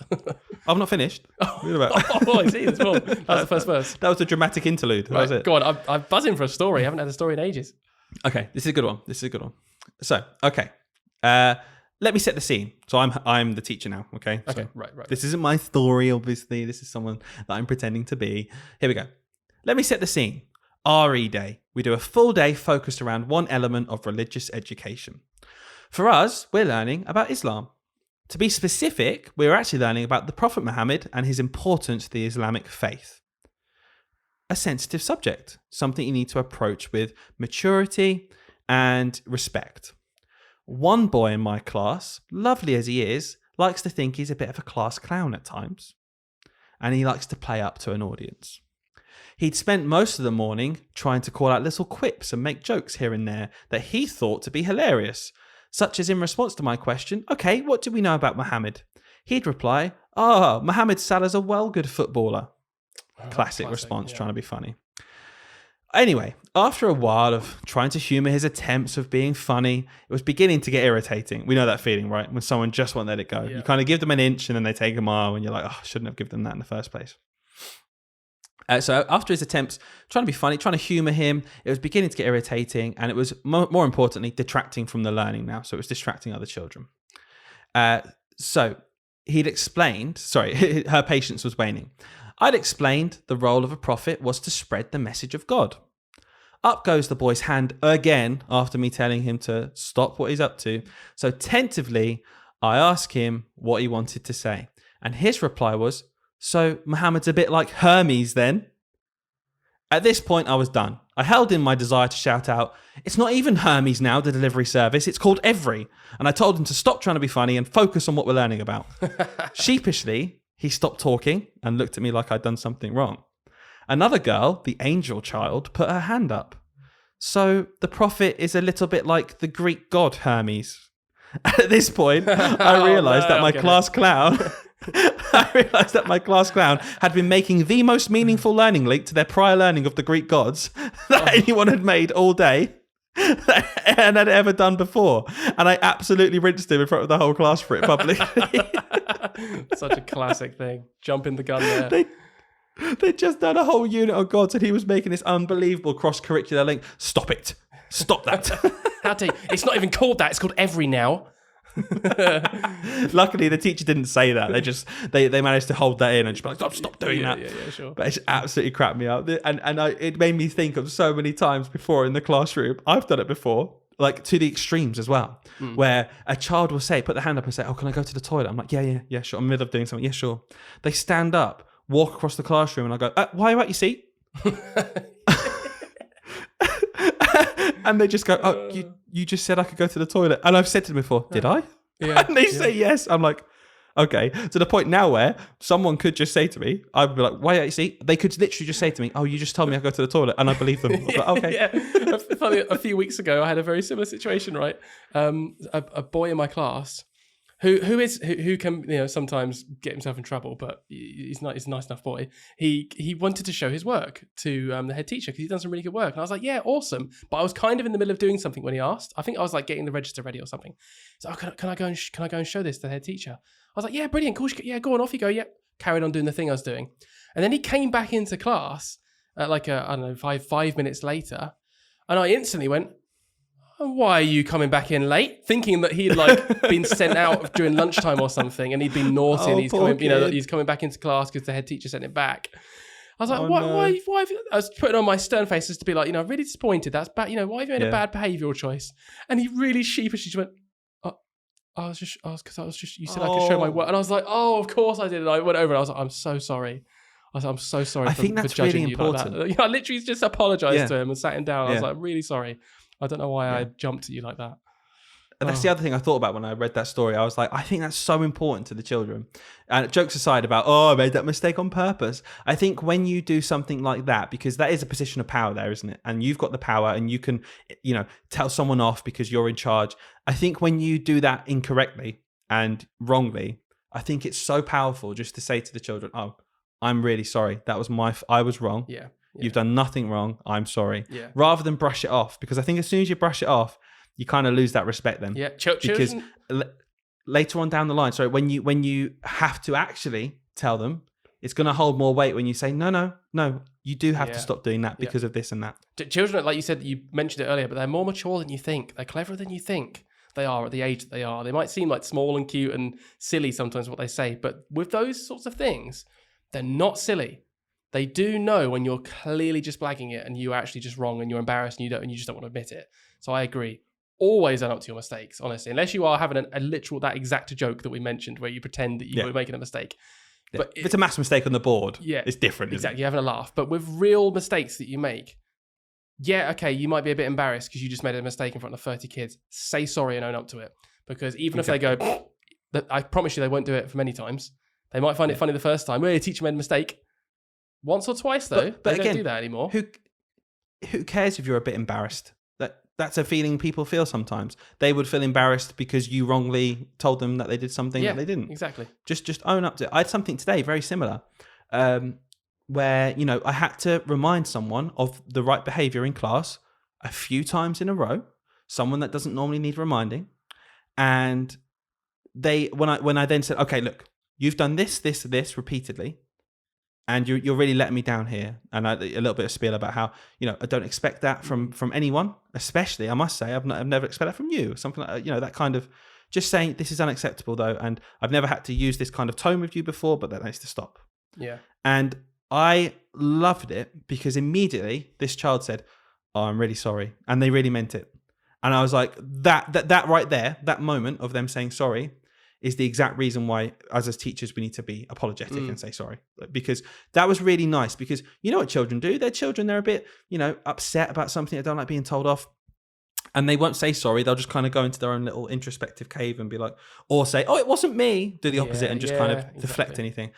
I'm not finished. I see. There's more. That was the first verse. That was a dramatic interlude. That was it. Go on. I'm buzzing for a story. I haven't had a story in ages. Okay. This is a good one. So, okay. Let me set the scene. So I'm the teacher now, okay? Okay, so right. This isn't my story, obviously. This is someone that I'm pretending to be. Here we go. Let me set the scene. RE Day. We do a full day focused around one element of religious education. For us, we're learning about Islam. To be specific, we're actually learning about the Prophet Muhammad and his importance to the Islamic faith. A sensitive subject, something you need to approach with maturity and respect. One boy in my class, lovely as he is, likes to think he's a bit of a class clown at times. And he likes to play up to an audience. He'd spent most of the morning trying to call out little quips and make jokes here and there that he thought to be hilarious, such as in response to my question, okay, what do we know about Muhammad? He'd reply, Mohamed Salah's a well good footballer. Classic response, trying to be funny. Anyway, after a while of trying to humor his attempts of being funny, it was beginning to get irritating. We know that feeling, right? When someone just won't let it go. Yeah. You kind of give them an inch and then they take a mile and you're like, oh, I shouldn't have given them that in the first place. So after his attempts, trying to be funny, trying to humor him, it was beginning to get irritating, and it was more importantly, detracting from the learning now. So it was distracting other children. So he'd explained, her patience was waning. I'd explained the role of a prophet was to spread the message of God. Up goes the boy's hand again after me telling him to stop what he's up to. So tentatively, I asked him what he wanted to say. And his reply was, so Muhammad's a bit like Hermes then? At this point, I was done. I held in my desire to shout out, it's not even Hermes now, the delivery service, it's called Every. And I told him to stop trying to be funny and focus on what we're learning about. Sheepishly, he stopped talking and looked at me like I'd done something wrong. Another girl, the angel child, put her hand up. So the prophet is a little bit like the Greek god Hermes. At this point, I realised that my class clown... I realised that my class clown had been making the most meaningful learning link to their prior learning of the Greek gods that anyone had made all day and had ever done before. And I absolutely rinsed him in front of the whole class for it publicly. Such a classic thing. Jumping the gun there. They'd just done a whole unit on gods and he was making this unbelievable cross-curricular link. Stop it. Stop that. It's not even called that. It's called Every now. Luckily the teacher didn't say that. They managed to hold that in and just be like, stop doing that. Yeah, sure. But it's absolutely cracked me up, and it made me think of so many times before in the classroom. I've done it before, like to the extremes as well, where a child will say, put their hand up and say, oh, can I go to the toilet? I'm like, yeah, sure. I'm in the middle of doing something. Yeah, sure. They stand up, walk across the classroom, and I go, why are you at your seat? And they just go, oh, you just said I could go to the toilet. And I've said to them before, did I? Yeah. And they say yes. I'm like, okay. To the point now where someone could just say to me, I would be like, why are you see? They could literally just say to me, oh, you just told me I go to the toilet. And I believe them. I was like, okay. Yeah. Funny, a few weeks ago, I had a very similar situation, right? A boy in my class who can sometimes get himself in trouble, but he's a nice enough boy. He wanted to show his work to the head teacher because he'd done some really good work, and I was like, yeah, awesome. But I was kind of in the middle of doing something when he asked. I think I was like getting the register ready or something. So can I go and show this to the head teacher? I was like, yeah, brilliant, cool, yeah, go on, off you go. Yeah, carried on doing the thing I was doing, and then he came back into class at like I don't know 5 minutes later, and I instantly went, why are you coming back in late? Thinking that he'd like been sent out during lunchtime or something, and he'd been naughty, and he's coming back into class because the head teacher sent him back. I was like, why have you... I was putting on my stern face just to be like, really disappointed. That's bad. Why have you made a bad behavioural choice? And he really sheepishly just went, you said I could show my work. And I was like, oh, of course I did. And I went over and I was like, I'm so sorry. I was like, I'm so sorry for judging you like that. I literally just apologised to him and sat him down. I was like, I'm really sorry. I don't know why I jumped at you like that. And that's the other thing I thought about when I read that story. I was like, I think that's so important to the children. And jokes aside about, I made that mistake on purpose. I think when you do something like that, because that is a position of power there, isn't it? And you've got the power and you can, tell someone off because you're in charge. I think when you do that incorrectly and wrongly, I think it's so powerful just to say to the children, oh, I'm really sorry. That was I was wrong. Yeah. You've done nothing wrong. I'm sorry. Yeah. Rather than brush it off, because I think as soon as you brush it off, you kind of lose that respect then. Yeah. Because later on down the line, when you have to actually tell them, it's going to hold more weight when you say, no, you do have to stop doing that because of this and that. Children, like you said, you mentioned it earlier, but they're more mature than you think. They're cleverer than you think they are at the age that they are. They might seem like small and cute and silly sometimes what they say, but with those sorts of things, they're not silly. They do know when you're clearly just blagging it and you're actually just wrong and you're embarrassed and you just don't want to admit it. So I agree. Always own up to your mistakes, honestly. Unless you are having a literal, that exact joke that we mentioned where you pretend that you were making a mistake. Yeah. But if it's a massive mistake on the board, it's different. Exactly, you're having a laugh. But with real mistakes that you make, you might be a bit embarrassed because you just made a mistake in front of 30 kids. Say sorry and own up to it. Because even if they go, I promise you they won't do it for many times. They might find it funny the first time. Well, your teacher made a mistake. Once or twice, though, but they don't do that anymore. Who cares if you're a bit embarrassed? That's a feeling people feel sometimes. They would feel embarrassed because you wrongly told them that they did something that they didn't. Exactly. Just own up to it. I had something today very similar. where, I had to remind someone of the right behavior in class a few times in a row, someone that doesn't normally need reminding. And when I then said, okay, look, you've done this repeatedly, and you're really letting me down here. And a little bit of spiel about how, I don't expect that from anyone, especially, I must say, I've never expected that from you. Something like, that kind of just saying, this is unacceptable though. And I've never had to use this kind of tone with you before, but that needs to stop. Yeah. And I loved it because immediately this child said, oh, I'm really sorry. And they really meant it. And I was like, that right there, that moment of them saying sorry is the exact reason why, as teachers, we need to be apologetic and say sorry. Because that was really nice. Because you know what children do? They're children. They're a bit, upset about something. They don't like being told off. And they won't say sorry. They'll just kind of go into their own little introspective cave and be like, or say, oh, it wasn't me. Do the opposite and just kind of deflect anything.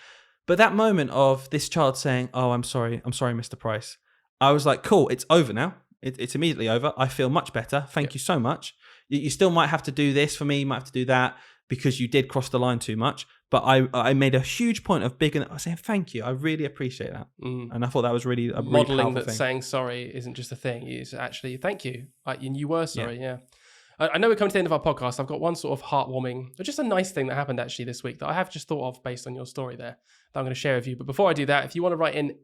But that moment of this child saying, oh, I'm sorry, Mr. Price. I was like, cool, it's over now. It's immediately over. I feel much better. Thank you so much. You still might have to do this for me. You might have to do that because you did cross the line too much. But I made a huge point of saying thank you. I really appreciate that. And I thought that was really a modeling really that saying sorry isn't just a thing. It's actually thank you. You were sorry. Yeah. I know we're coming to the end of our podcast. I've got one sort of heartwarming, or just a nice thing that happened actually this week that I have just thought of based on your story there that I'm going to share with you. But before I do that, if you want to write in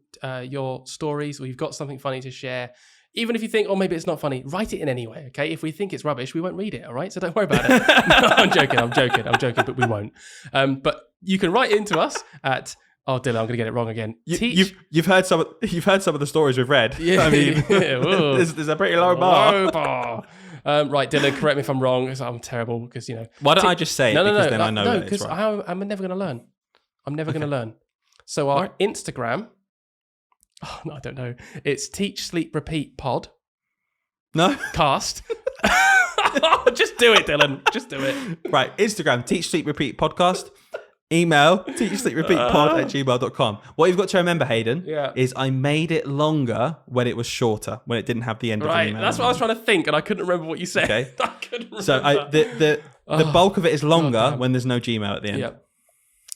your stories or you've got something funny to share, even if you think, oh, maybe it's not funny, write it in anyway, okay? If we think it's rubbish, we won't read it, all right? So don't worry about it. No, I'm joking, but we won't. But you can write into us at, oh, Dylan, I'm going to get it wrong again. You've heard some of the stories we've read. Yeah, I mean, there's a pretty low bar. Right, Dylan, correct me if I'm wrong. I'm terrible because, Why don't I just say it? No, then I know no, that it's right. I'm never going to learn. I'm never going to learn. So our Instagram... Oh, no, I don't know. It's Teach, Sleep, Repeat Pod. No? Cast. Just do it, Dylan. Just do it. Right. Instagram, Teach, Sleep, Repeat Podcast. Email, teachsleeprepeatpod@gmail.com. What you've got to remember, Hayden, is I made it longer when it was shorter, when it didn't have the end of the email. Right, that's what I was trying to think, and I couldn't remember what you said. Okay. I couldn't remember. So the bulk of it is longer when there's no Gmail at the end. Yep.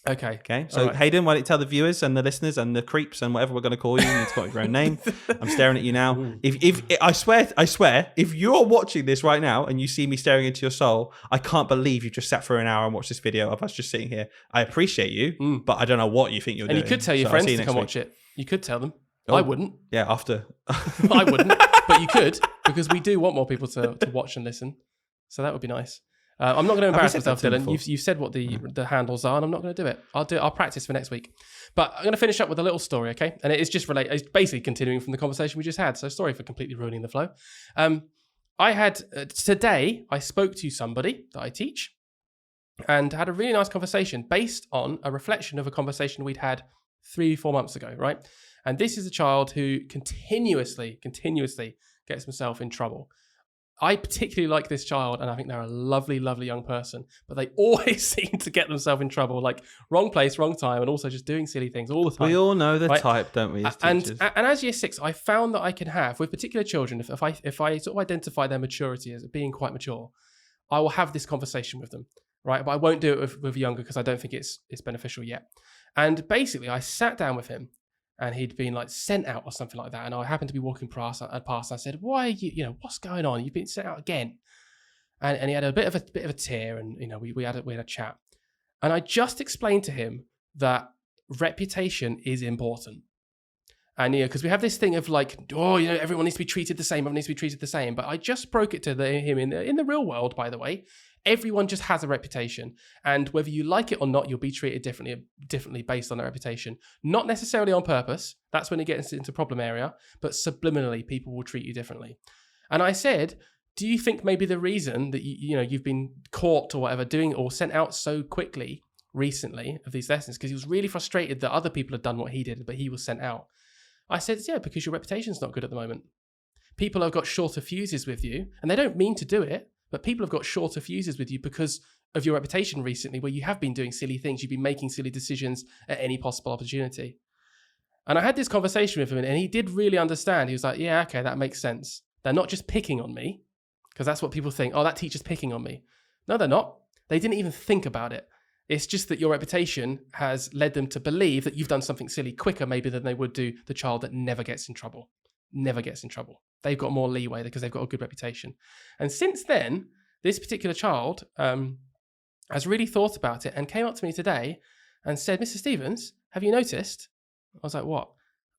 Okay. So Hayden, why don't you tell the viewers and the listeners and the creeps and whatever we're going to call you? You've got your own name. I'm staring at you now. Ooh. If I swear, if you're watching this right now and you see me staring into your soul, I can't believe you just sat for an hour and watched this video of us just sitting here. I appreciate you, but I don't know what you think you're doing. And you could tell your friends to come watch it. You could tell them. Oh, I wouldn't. Yeah, after. I wouldn't, but you could, because we do want more people to watch and listen. So that would be nice. I'm not going to embarrass myself, Dylan. You've said what the handles are, and I'm not going to do it. I'll practice for next week. But I'm going to finish up with a little story, okay? And it is just related. It's basically continuing from the conversation we just had. So sorry for completely ruining the flow. I had today. I spoke to somebody that I teach, and had a really nice conversation based on a reflection of a conversation we'd had 3-4 months ago, right? And this is a child who continuously gets himself in trouble. I particularly like this child, and I think they're a lovely, lovely young person, but they always seem to get themselves in trouble, like wrong place, wrong time, and also just doing silly things all the time. We all know the type, don't we, as teachers? And as year 6, I found that I can have, with particular children, if I sort of identify their maturity as being quite mature, I will have this conversation with them, right? But I won't do it with younger because I don't think it's beneficial yet. And basically, I sat down with him, and he'd been like sent out or something like that. And I happened to be walking past. I said, "Why are you? What's going on? You've been sent out again." And he had a bit of a tear, and we had a chat. And I just explained to him that reputation is important. And because we have this thing of like, everyone needs to be treated the same. Everyone needs to be treated the same. But I just broke it to him in the real world, by the way. Everyone just has a reputation, and whether you like it or not, you'll be treated differently based on their reputation. Not necessarily on purpose. That's when it gets into problem area, but subliminally, people will treat you differently. And I said, do you think maybe the reason that you've been caught or whatever doing or sent out so quickly recently of these lessons, because he was really frustrated that other people had done what he did, but he was sent out? I said, yeah, because your reputation's not good at the moment. People have got shorter fuses with you, and they don't mean to do it. But people have got shorter fuses with you because of your reputation recently, where you have been doing silly things. You've been making silly decisions at any possible opportunity. And I had this conversation with him, and he did really understand. He was like, yeah, okay, that makes sense. They're not just picking on me, because that's what people think. Oh, that teacher's picking on me. No, they're not. They didn't even think about it. It's just that your reputation has led them to believe that you've done something silly quicker maybe than they would do the child that never gets in trouble. Never gets in trouble. They've got more leeway because they've got a good reputation. And since then, this particular child has really thought about it and came up to me today and said, Mr. Stevens, have you noticed? I was like, what?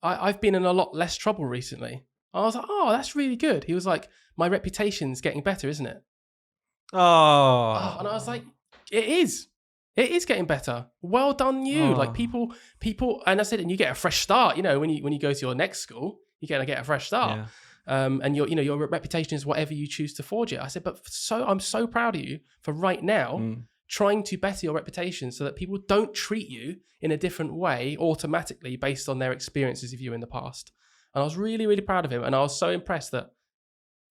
I've been in a lot less trouble recently. I was like, oh, that's really good. He was like, my reputation's getting better, isn't it? Oh. And I was like, it is. It is getting better. Well done, you. Like people, and I said, and you get a fresh start. You know, when you go to your next school, you're gonna get a fresh start. Yeah. And your reputation is whatever you choose to forge it. I said, but I'm so proud of you for right now trying to better your reputation so that people don't treat you in a different way automatically based on their experiences of you in the past. And I was really, really proud of him. And I was so impressed that,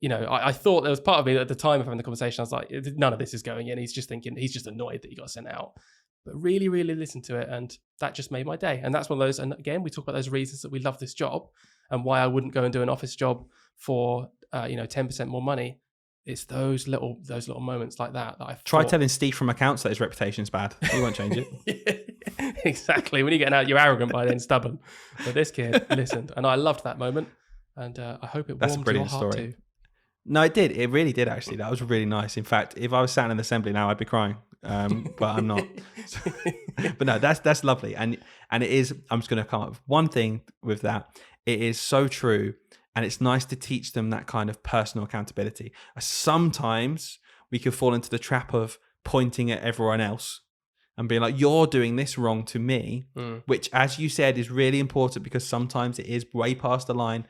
I thought there was part of me at the time of having the conversation, I was like, none of this is going in. He's just annoyed that he got sent out. But really, really listened to it. And that just made my day. And that's one of those, and again, we talk about those reasons that we love this job and why I wouldn't go and do an office job for, 10% more money. It's those little moments like that I try telling Steve from accounts that his reputation's bad. He won't change it. Exactly. When you're getting out, you're arrogant by then, stubborn. But this kid listened, and I loved that moment. And I hope it warmed your heart too. No, it did. It really did, actually. That was really nice. In fact, if I was sat in an assembly now, I'd be crying. But I'm not. But no, that's lovely. And it is, I'm just going to come up with one thing with that. It is so true. And it's nice to teach them that kind of personal accountability. Sometimes we can fall into the trap of pointing at everyone else and being like, you're doing this wrong to me, which, as you said, is really important because sometimes it is way past the line.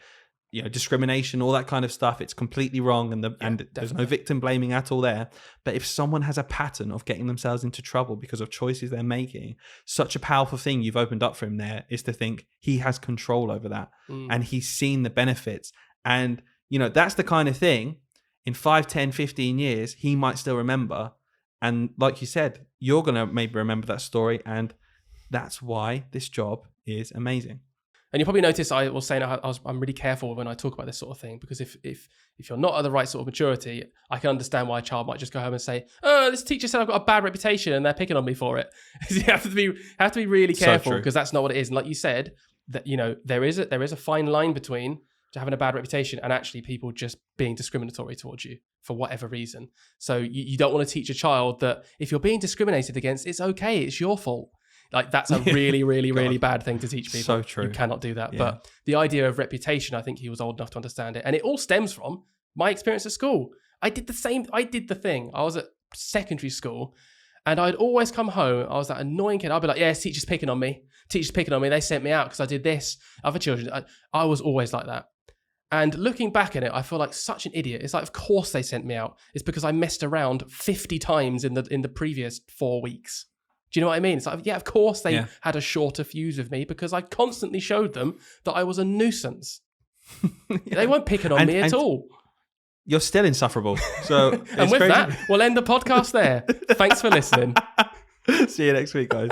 Discrimination, all that kind of stuff, it's completely wrong and there's no victim blaming at all there. But if someone has a pattern of getting themselves into trouble because of choices they're making, such a powerful thing you've opened up for him there is to think he has control over that and he's seen the benefits. And, that's the kind of thing in 5, 10, 15 years, he might still remember. And like you said, you're going to maybe remember that story. And that's why this job is amazing. And you probably notice I was saying I'm really careful when I talk about this sort of thing because if you're not at the right sort of maturity, I can understand why a child might just go home and say, "Oh, this teacher said I've got a bad reputation and they're picking on me for it." You have to be really careful because that's not what it is. And like you said, that there is a fine line between having a bad reputation and actually people just being discriminatory towards you for whatever reason. So you don't want to teach a child that if you're being discriminated against, it's okay, it's your fault. Like that's a really, really, really bad thing to teach people. So true. You cannot do that. Yeah. But the idea of reputation, I think he was old enough to understand it. And it all stems from my experience at school. I did the thing. I was at secondary school and I'd always come home. I was that annoying kid. I'd be like, yeah, teacher's picking on me. They sent me out because I did this. Other children. I was always like that. And looking back at it, I feel like such an idiot. It's like, of course they sent me out. It's because I messed around 50 times in the previous 4 weeks. Do you know what I mean? It's like, yeah, of course they had a shorter fuse with me because I constantly showed them that I was a nuisance. They weren't picking on me at all. You're still insufferable. So and with that, we'll end the podcast there. Thanks for listening. See you next week, guys.